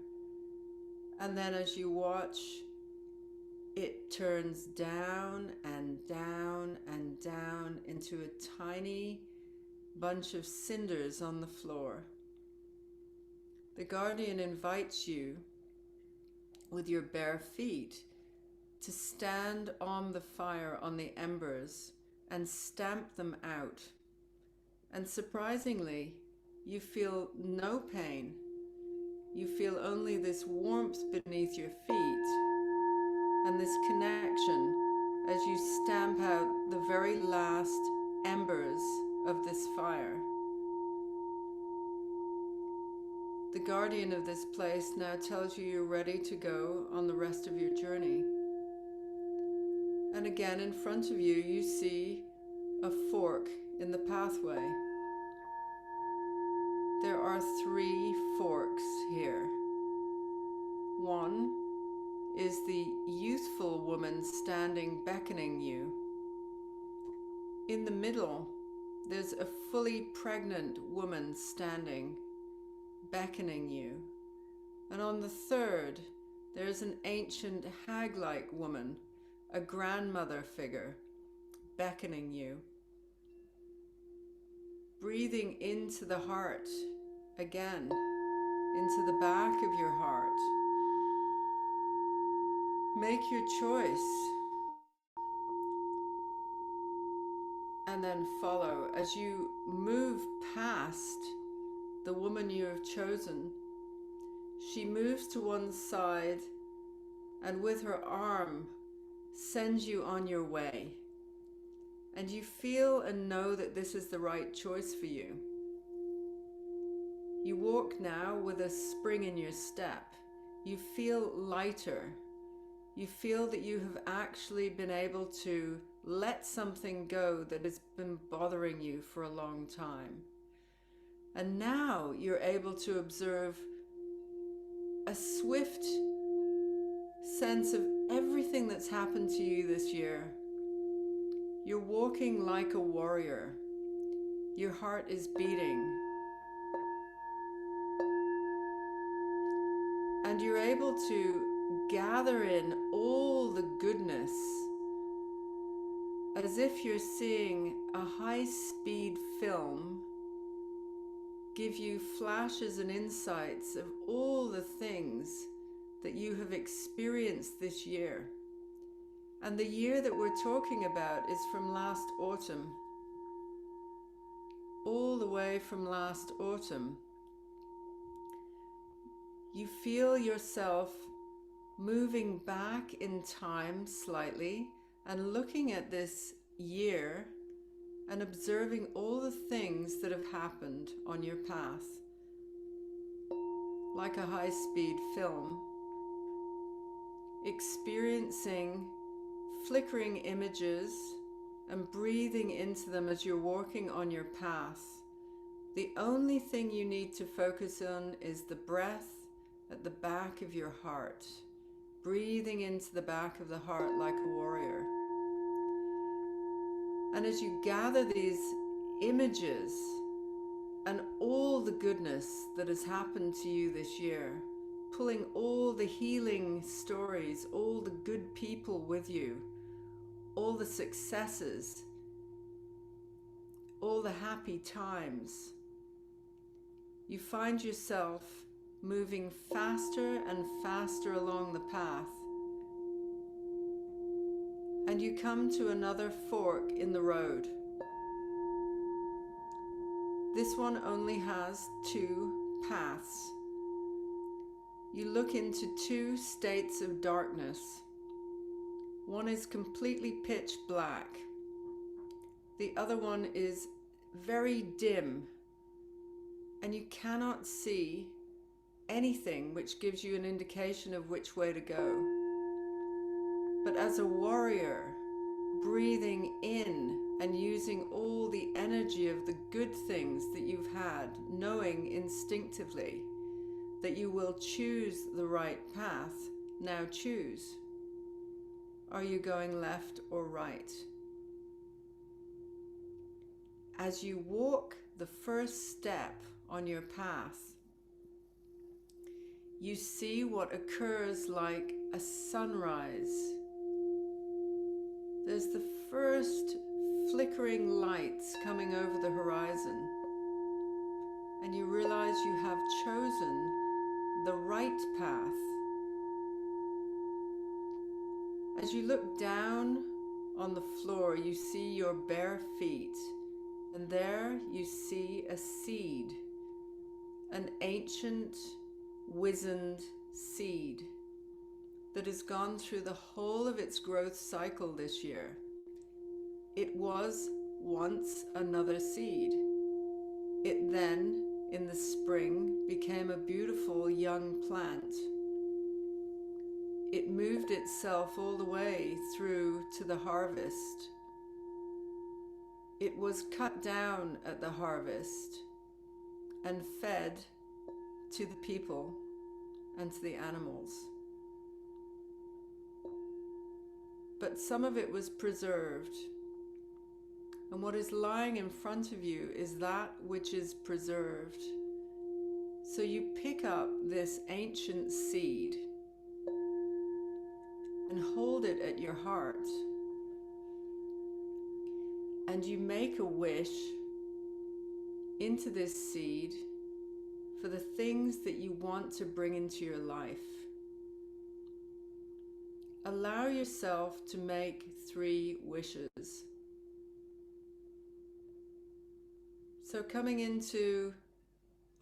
And then as you watch, it turns down and down and down into a tiny bunch of cinders on the floor. The guardian invites you with your bare feet to stand on the fire, on the embers, and stamp them out. And surprisingly, you feel no pain. You feel only this warmth beneath your feet and this connection as you stamp out the very last embers of this fire. The guardian of this place now tells you you're ready to go on the rest of your journey. And again, in front of you, you see a fork in the pathway. There are 3 forks here. One is the youthful woman standing, beckoning you. In the middle, there's a fully pregnant woman standing, beckoning you. And on the third, there's an ancient hag-like woman, a grandmother figure, beckoning you. Breathing into the heart again, into the back of your heart. Make your choice. And then follow. As you move past the woman you have chosen, she moves to one side and with her arm sends you on your way. And you feel and know that this is the right choice for you. You walk now with a spring in your step. You feel lighter. You feel that you have actually been able to let something go that has been bothering you for a long time. And now you're able to observe a swift sense of everything that's happened to you this year. You're walking like a warrior. Your heart is beating. And you're able to gather in all the goodness as if you're seeing a high-speed film give you flashes and insights of all the things that you have experienced this year. And the year that we're talking about is from last autumn, all the way from last autumn. You feel yourself moving back in time slightly and looking at this year and observing all the things that have happened on your path, like a high-speed film, experiencing flickering images and breathing into them as you're walking on your path. The only thing you need to focus on is the breath at the back of your heart, breathing into the back of the heart like a warrior. And as you gather these images and all the goodness that has happened to you this year, pulling all the healing stories, all the good people with you, all the successes, all the happy times, you find yourself moving faster and faster along the path. And you come to another fork in the road. This one only has two paths. You look into two states of darkness. One is completely pitch black. The other one is very dim, and you cannot see anything which gives you an indication of which way to go. But as a warrior, breathing in and using all the energy of the good things that you've had, knowing instinctively that you will choose the right path, now choose. Are you going left or right? As you walk the first step on your path, you see what occurs like a sunrise. There's the first flickering lights coming over the horizon, and you realize you have chosen the right path. As you look down on the floor, you see your bare feet, and there you see a seed, an ancient, wizened seed that has gone through the whole of its growth cycle this year. It was once another seed. It then, in the spring, became a beautiful young plant. It moved itself all the way through to the harvest. It was cut down at the harvest and fed to the people and to the animals. But some of it was preserved. And what is lying in front of you is that which is preserved. So you pick up this ancient seed and hold it at your heart. And you make a wish into this seed for the things that you want to bring into your life. Allow yourself to make 3 wishes. So coming into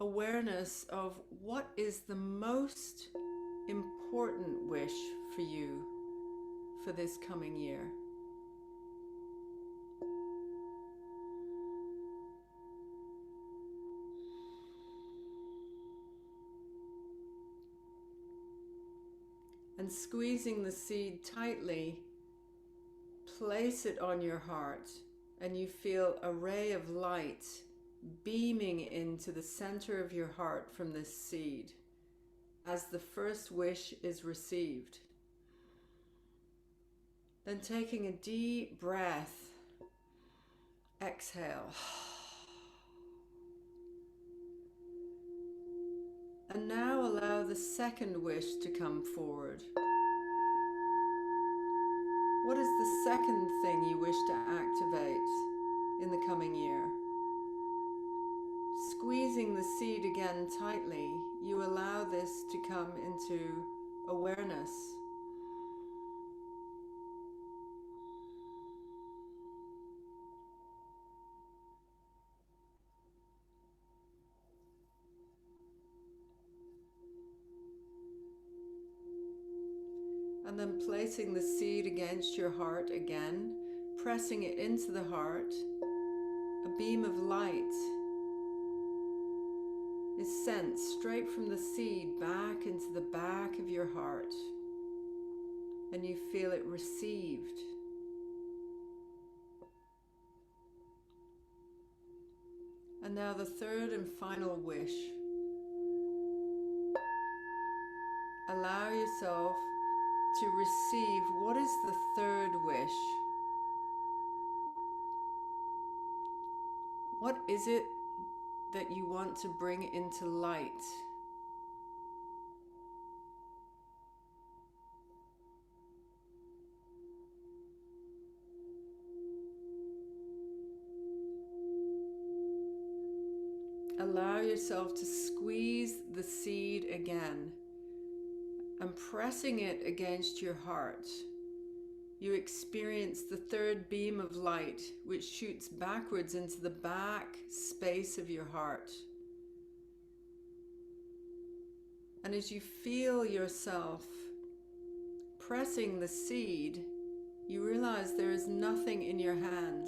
awareness of what is the most important wish for you for this coming year. And squeezing the seed tightly, place it on your heart, and you feel a ray of light beaming into the center of your heart from this seed as the first wish is received. Then taking a deep breath, exhale. And now allow the second wish to come forward. What is the second thing you wish to activate in the coming year? Squeezing the seed again tightly, you allow this to come into awareness. And then placing the seed against your heart again, pressing it into the heart, beam of light is sent straight from the seed back into the back of your heart, and you feel it received. And now the third and final wish. Allow yourself to receive. What is the third wish? What is it that you want to bring into light? Allow yourself to squeeze the seed again and pressing it against your heart. You experience the third beam of light which shoots backwards into the back space of your heart. And as you feel yourself pressing the seed, you realize there is nothing in your hand.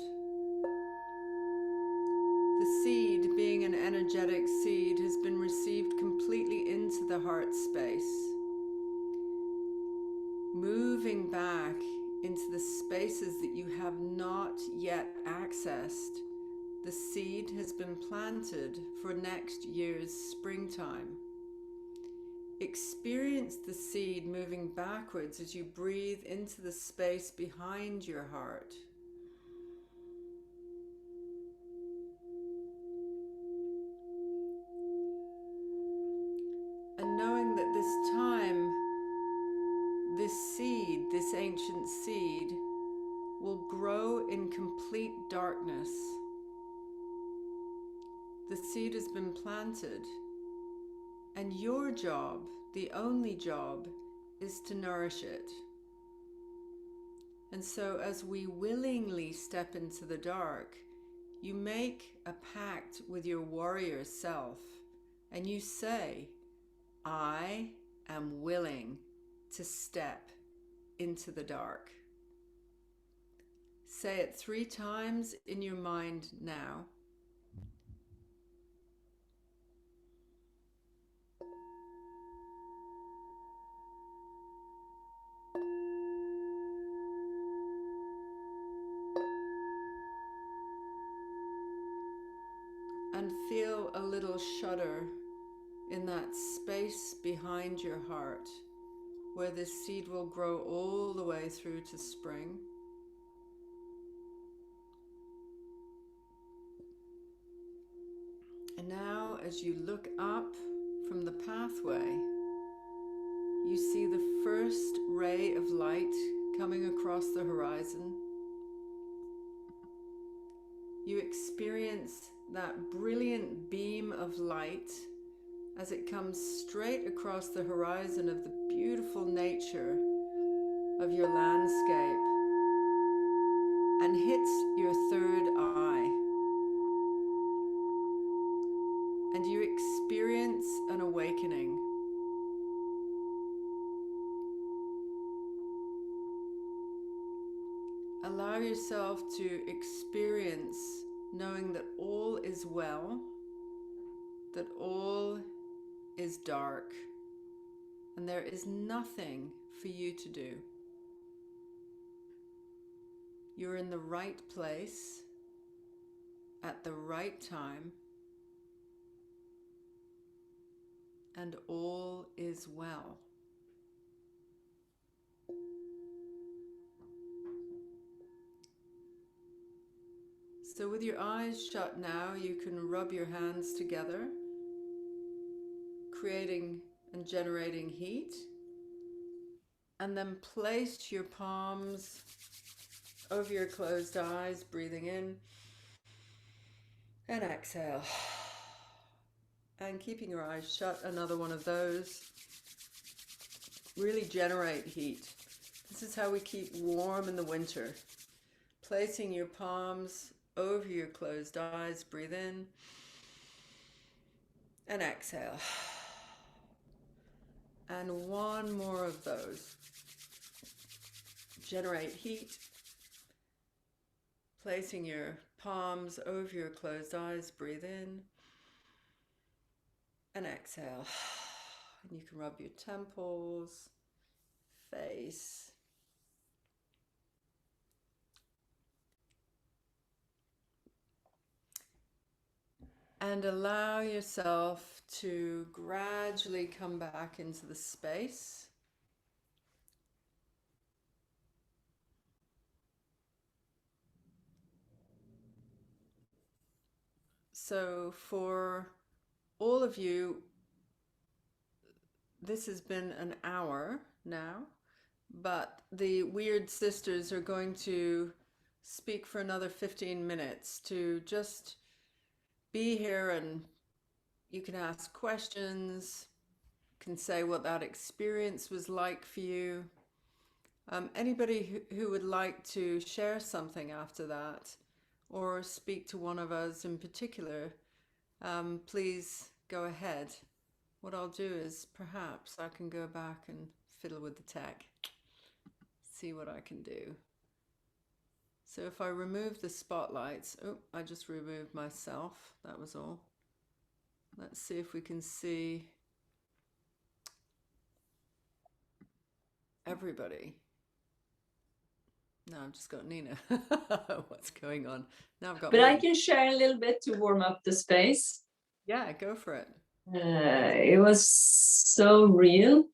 The seed, being an energetic seed, has been received completely into the heart space, moving back into the spaces that you have not yet accessed. The seed has been planted for next year's springtime. Experience the seed moving backwards as you breathe into the space behind your heart. And knowing that this time, this seed, this ancient seed, will grow in complete darkness. The seed has been planted, and your job, the only job, is to nourish it. And so as we willingly step into the dark, you make a pact with your warrior self, and you say, I am willing to step into the dark. Say it 3 times in your mind now. And feel a little shudder in that space behind your heart, where this seed will grow all the way through to spring. And now, as you look up from the pathway, you see the first ray of light coming across the horizon. You experience that brilliant beam of light as it comes straight across the horizon of the beautiful nature of your landscape and hits your third eye. And you experience an awakening. Allow yourself to experience knowing that all is well, that all is dark, and there is nothing for you to do. You're in the right place at the right time, and all is well. So with your eyes shut now, you can rub your hands together, creating and generating heat, and then place your palms over your closed eyes, breathing in and exhale. And keeping your eyes shut, another one of those. Really generate heat. This is how we keep warm in the winter. Placing your palms over your closed eyes, breathe in and exhale. And one more of those. Generate heat. Placing your palms over your closed eyes. Breathe in and exhale. And you can rub your temples, face. And allow yourself to gradually come back into the space. So for all of you, this has been an hour now, but the Weird Sisters are going to speak for another 15 minutes to just be here, and you can ask questions, can say what that experience was like for you. Anybody who would like to share something after that or speak to one of us in particular, please go ahead. What I'll do is perhaps I can go back and fiddle with the tech, see what I can do. So if I remove the spotlights, oh, I just removed myself, that was all. Let's see if we can see everybody. No, I've just got Nina. What's going on? Now I've got But me. I can share a little bit to warm up the space. Yeah, go for it. It was so real.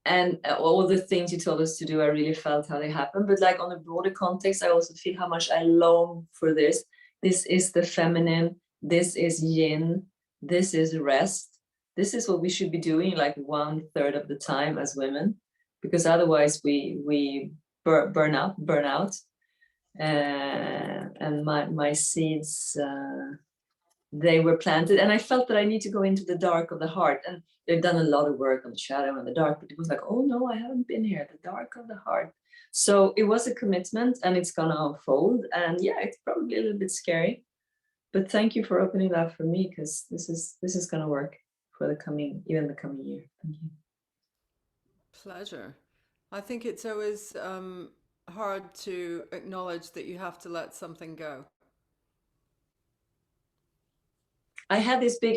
And all the things you told us to do, I really felt how they happened. But like on a broader context, I also feel how much I long for this. This is the feminine. This is yin. This is rest. This is what we should be doing like 1/3 of the time as women, because otherwise we burn out. And my seeds, they were planted, and I felt that I need to go into the dark of the heart. And they've done a lot of work on the shadow and the dark, but it was like, oh no, I haven't been here, the dark of the heart. So it was a commitment, and it's gonna unfold. And yeah, it's probably a little bit scary, but thank you for opening that for me, because this is gonna work for the coming year. Thank you. Pleasure. I think it's always hard to acknowledge that you have to let something go. I had this big,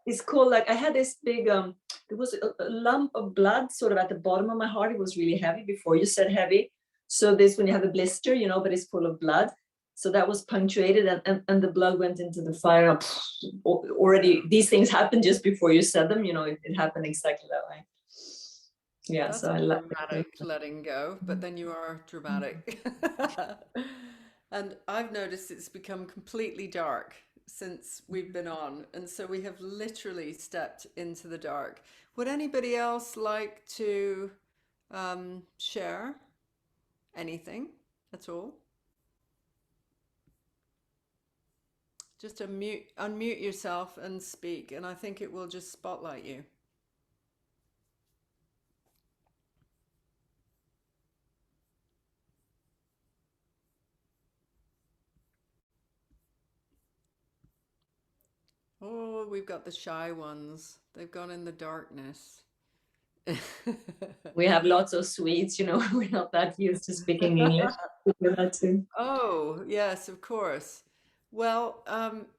it's called like, I had this big, there was a lump of blood sort of at the bottom of my heart. It was really heavy before you said heavy. So this, when you have a blister, you know, but it's full of blood. So that was punctuated, and the blood went into the fire. Already, these things happened just before you said them, you know, it happened exactly that way. Yeah, That's so I dramatic letting go, but then you are dramatic. And I've noticed it's become completely dark since we've been on, and so we have literally stepped into the dark. Would anybody else like to share anything at all? Just unmute yourself and speak, and I think it will just spotlight you. Oh, we've got the shy ones. They've gone in the darkness. We have lots of Swedes, you know, we're not that used to speaking English. That too. Oh, yes, of course. Well,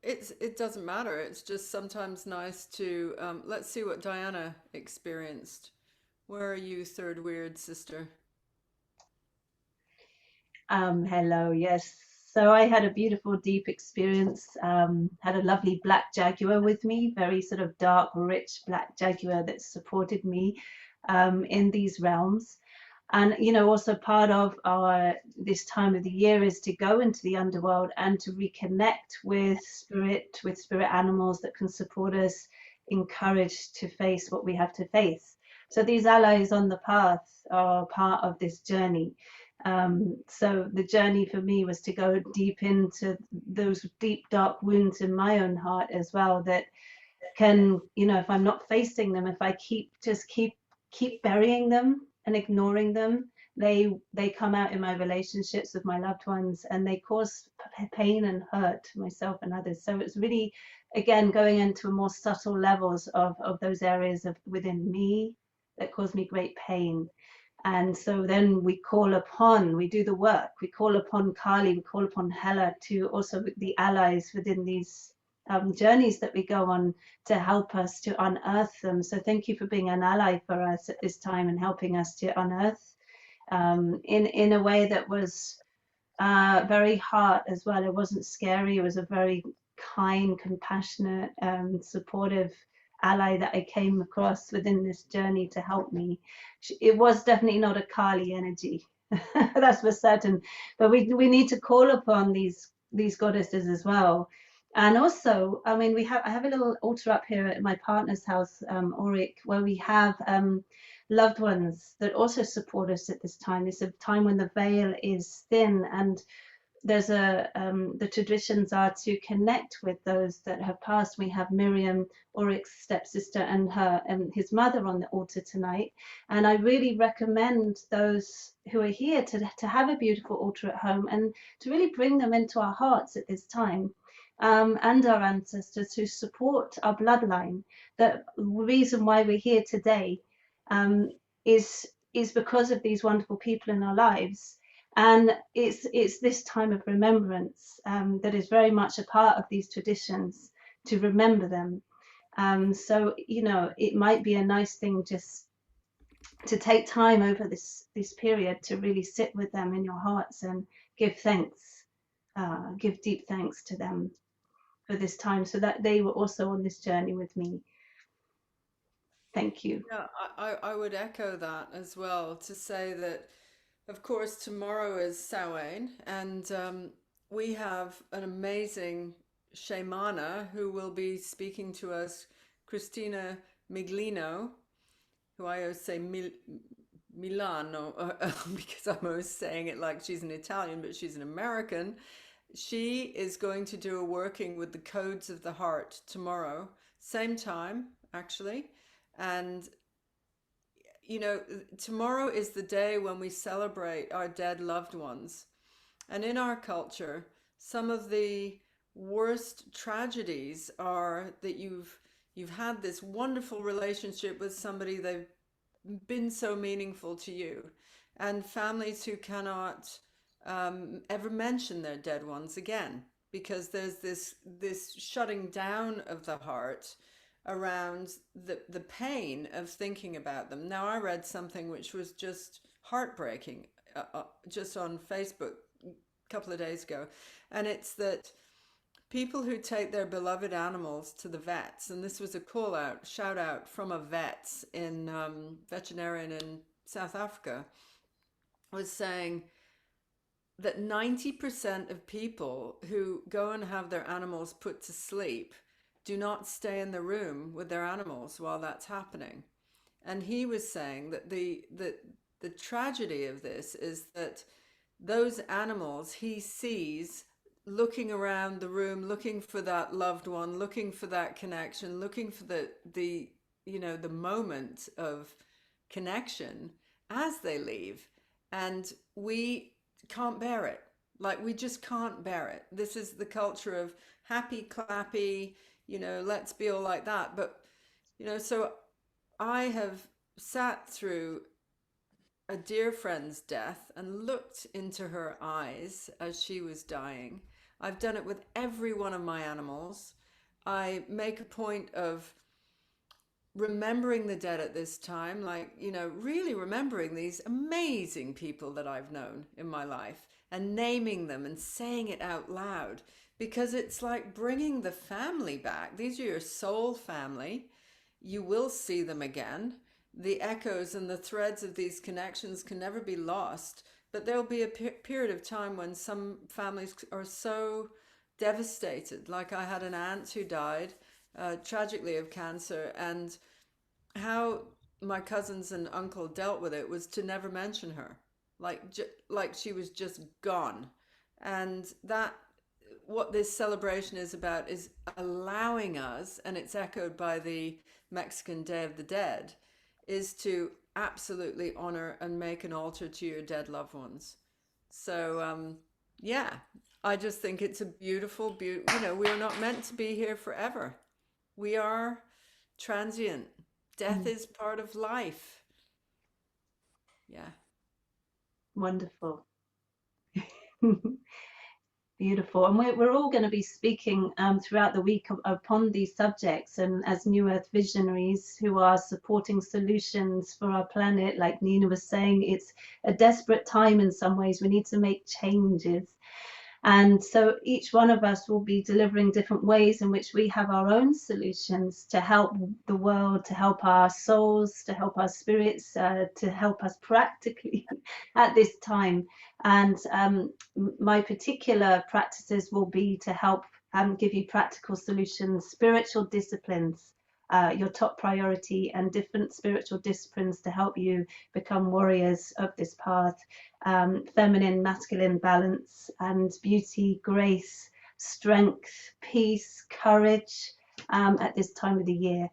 it doesn't matter. It's just sometimes nice to let's see what Diana experienced. Where are you, third weird sister? Hello, yes. So I had a beautiful, deep experience. Had a lovely black jaguar with me, very sort of dark, rich black jaguar that supported me in these realms. And you know, also part of our this time of the year is to go into the underworld and to reconnect with spirit animals that can support us, encouraged to face what we have to face. So these allies on the path are part of this journey. So the journey for me was to go deep into those deep, dark wounds in my own heart as well, that can, you know, if I'm not facing them, if I keep burying them and ignoring them, they come out in my relationships with my loved ones, and they cause pain and hurt to myself and others. So it's really, again, going into more subtle levels of those areas of within me that cause me great pain. And so then we do the work, we call upon Kali, we call upon Hela to also be the allies within these journeys that we go on to help us to unearth them. So thank you for being an ally for us at this time and helping us to unearth in a way that was very heart as well. It wasn't scary. It was a very kind, compassionate, supportive ally that I came across within this journey to help me. It was definitely not a Kali energy, that's for certain. But we need to call upon these goddesses as well. And also, I mean, I have a little altar up here at my partner's house, Auric, where we have loved ones that also support us at this time. It's a time when the veil is thin, and there's the traditions are to connect with those that have passed. We have Miriam, Auric's stepsister, and his mother on the altar tonight. And I really recommend those who are here to have a beautiful altar at home and to really bring them into our hearts at this time. And our ancestors who support our bloodline. The reason why we're here today is because of these wonderful people in our lives. And it's this time of remembrance that is very much a part of these traditions, to remember them. So, you know, it might be a nice thing just to take time over this period to really sit with them in your hearts and give thanks, give deep thanks to them for this time, so that they were also on this journey with me. Thank you. Yeah, I would echo that as well, to say that, of course, tomorrow is Samhain, and we have an amazing shamana who will be speaking to us, Christina Miglino, who I always say Milano, because I'm always saying it like she's an Italian, but she's an American. She is going to do a working with the codes of the heart tomorrow, same time, actually. And, you know, tomorrow is the day when we celebrate our dead loved ones. And in our culture, some of the worst tragedies are that you've had this wonderful relationship with somebody, they've been so meaningful to you, and families who cannot ever mention their dead ones again, because there's this shutting down of the heart around the pain of thinking about them. Now, I read something which was just heartbreaking just on Facebook a couple of days ago, and it's that people who take their beloved animals to the vets, and this was a call out, shout out from a veterinarian in South Africa, was saying that 90% of people who go and have their animals put to sleep do not stay in the room with their animals while that's happening. And he was saying that the tragedy of this is that those animals he sees looking around the room, looking for that loved one, looking for that connection, looking for the you know, the moment of connection as they leave. And we can't bear it. Like, we just can't bear it. This is the culture of happy, clappy, you know, let's be all like that. But, you know, so I have sat through a dear friend's death and looked into her eyes as she was dying. I've done it with every one of my animals. I make a point of remembering the dead at this time, like, you know, really remembering these amazing people that I've known in my life and naming them and saying it out loud, because it's like bringing the family back. These are your soul family. You will see them again. The echoes and the threads of these connections can never be lost, but there'll be a period of time when some families are so devastated. Like, I had an aunt who died tragically of cancer, and how my cousins and uncle dealt with it was to never mention her, like she was just gone. And that, what this celebration is about, is allowing us, and it's echoed by the Mexican Day of the Dead, is to absolutely honor and make an altar to your dead loved ones. So yeah, I just think it's a beautiful, you know, we are not meant to be here forever. We are transient. Death is part of life. Yeah. Wonderful. Beautiful. And we're all going to be speaking throughout the week upon these subjects, and as New Earth Visionaries who are supporting solutions for our planet. Like Nina was saying, it's a desperate time in some ways. We need to make changes. And so each one of us will be delivering different ways in which we have our own solutions to help the world, to help our souls, to help our spirits, to help us practically at this time. And my particular practices will be to help give you practical solutions, spiritual disciplines, your top priority, and different spiritual disciplines to help you become warriors of this path. Feminine, masculine balance, and beauty, grace, strength, peace, courage at this time of the year.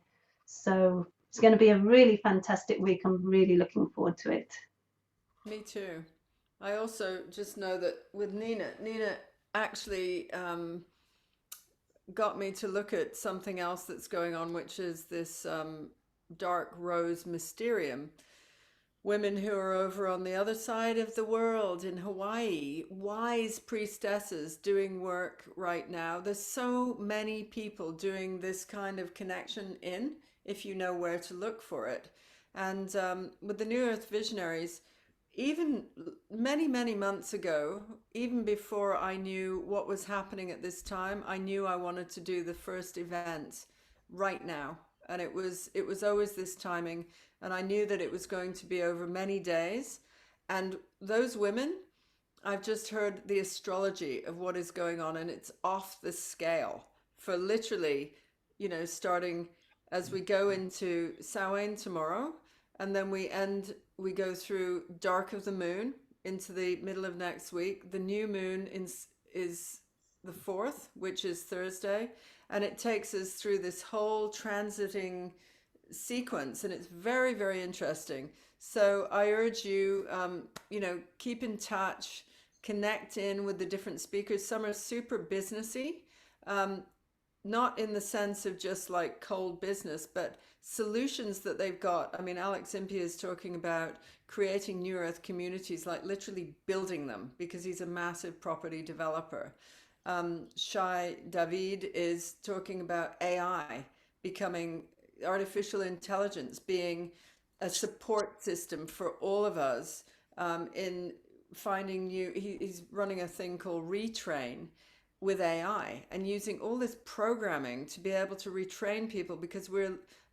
So it's going to be a really fantastic week. I'm really looking forward to it. Me too. I also just know that with Nina actually got me to look at something else that's going on, which is this dark rose mysterium. Women who are over on the other side of the world in Hawaii, wise priestesses doing work right now. There's so many people doing this kind of connection in, if you know where to look for it. And with the New Earth Visionaries, even many, many months ago, even before I knew what was happening at this time, I knew I wanted to do the first event right now. And it was always this timing. And I knew that it was going to be over many days. And those women, I've just heard the astrology of what is going on, and it's off the scale for literally, starting as we go into Samhain tomorrow, and then we go through dark of the moon into the middle of next week. The new moon is the 4th, which is Thursday, and it takes us through this whole transiting sequence, and it's very, very interesting. So I urge you, keep in touch, connect in with the different speakers. Some are super businessy, not in the sense of just like cold business, but solutions that they've got. I mean, Alex Impey is talking about creating New Earth communities, like literally building them, because he's a massive property developer. Shai David is talking about AI becoming artificial intelligence, being a support system for all of us in finding new. He's running a thing called Retrain with AI and using all this programming to be able to retrain people, because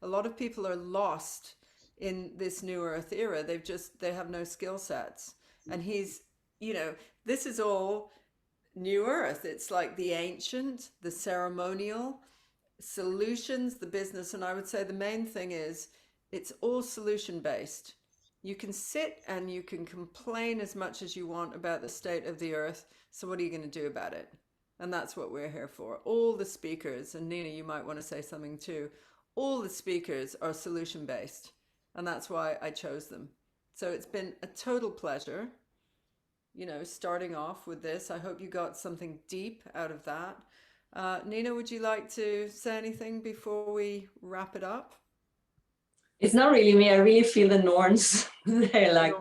a lot of people are lost in this new earth era. They have no skill sets. And this is all new earth. It's like the ancient, the ceremonial, solutions, the business. And I would say the main thing is it's all solution based. You can sit and you can complain as much as you want about the state of the earth. So what are you going to do about it? And that's what we're here for. All the speakers, and Nina, you might want to say something too. All the speakers are solution based, and that's why I chose them. So it's been a total pleasure, starting off with this. I hope you got something deep out of that. Nina, would you like to say anything before we wrap it up? It's not really me. I really feel the Norns. They're like,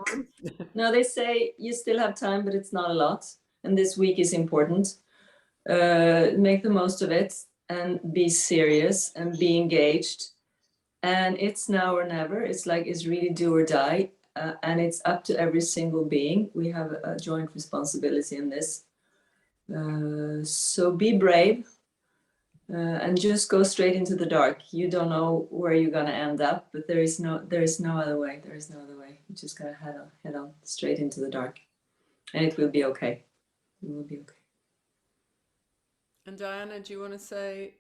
no, they say you still have time, but it's not a lot. And this week is important. Make the most of it and be serious and be engaged. And it's now or never. It's really do or die. And it's up to every single being. We have a joint responsibility in this. So be brave. And just go straight into the dark. You don't know where you're gonna end up, but there is no other way. There is no other way. You just gotta head on straight into the dark, and it will be okay. It will be okay. And Diana, do you want to say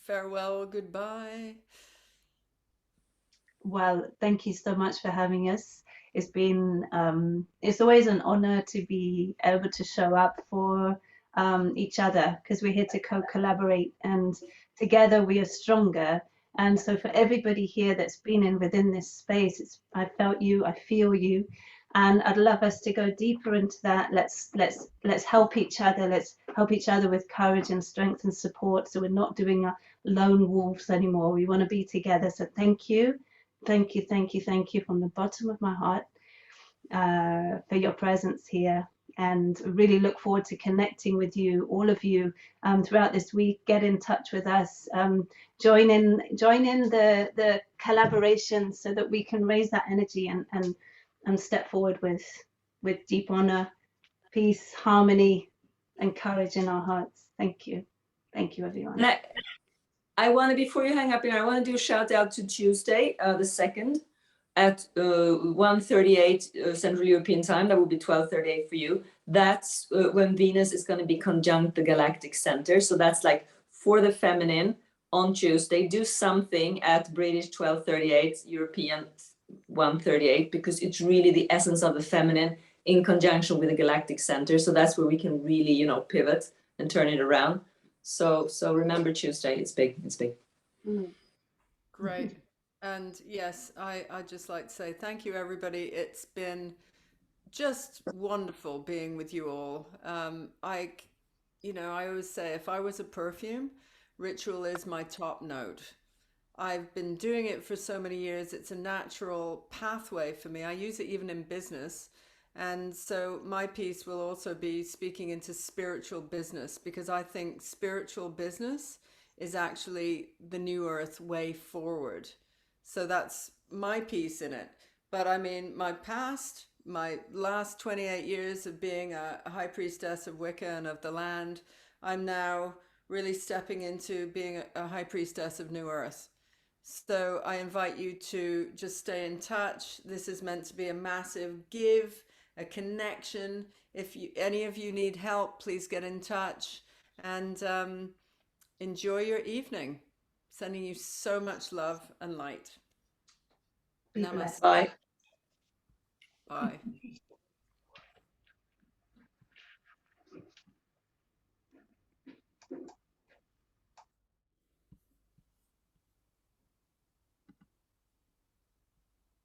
farewell, goodbye? Well, thank you so much for having us. It's always an honor to be able to show up for each other, because we're here to co-collaborate, and together we are stronger. And so for everybody here that's been within this space, I felt you, I feel you, and I'd love us to go deeper into that. Let's help each other. Let's help each other with courage and strength and support, so we're not doing a lone wolves anymore. We want to be together. So thank you from the bottom of my heart. for your presence here, and really look forward to connecting with you, all of you, throughout this week. Get in touch with us, join in the collaboration so that we can raise that energy and step forward with deep honor, peace, harmony, and courage in our hearts. Thank you everyone. And I want to, before you hang up here, I want to do a shout out to Tuesday, the 2nd, at 1:38 Central European Time. That will be 12:38 for you. That's when Venus is going to be conjunct the galactic center. So that's like for the feminine on Tuesday. Do something at British 12:38, European 1:38, because it's really the essence of the feminine in conjunction with the galactic center. So that's where we can really, you know, pivot and turn it around. So remember Tuesday. It's big. It's big. Great. And yes, I'd just like to say thank you, everybody. It's been just wonderful being with you all. I always say if I was a perfume, ritual is my top note. I've been doing it for so many years. It's a natural pathway for me. I use it even in business. And so my piece will also be speaking into spiritual business, because I think spiritual business is actually the new earth way forward. So that's my piece in it. But I mean, my last 28 years of being a high priestess of Wicca and of the land, I'm now really stepping into being a high priestess of New Earth. So I invite you to just stay in touch. This is meant to be a massive give, a connection. If any of you need help, please get in touch, and enjoy your evening. Sending you so much love and light. Be Namaste. blessed. Bye. Bye.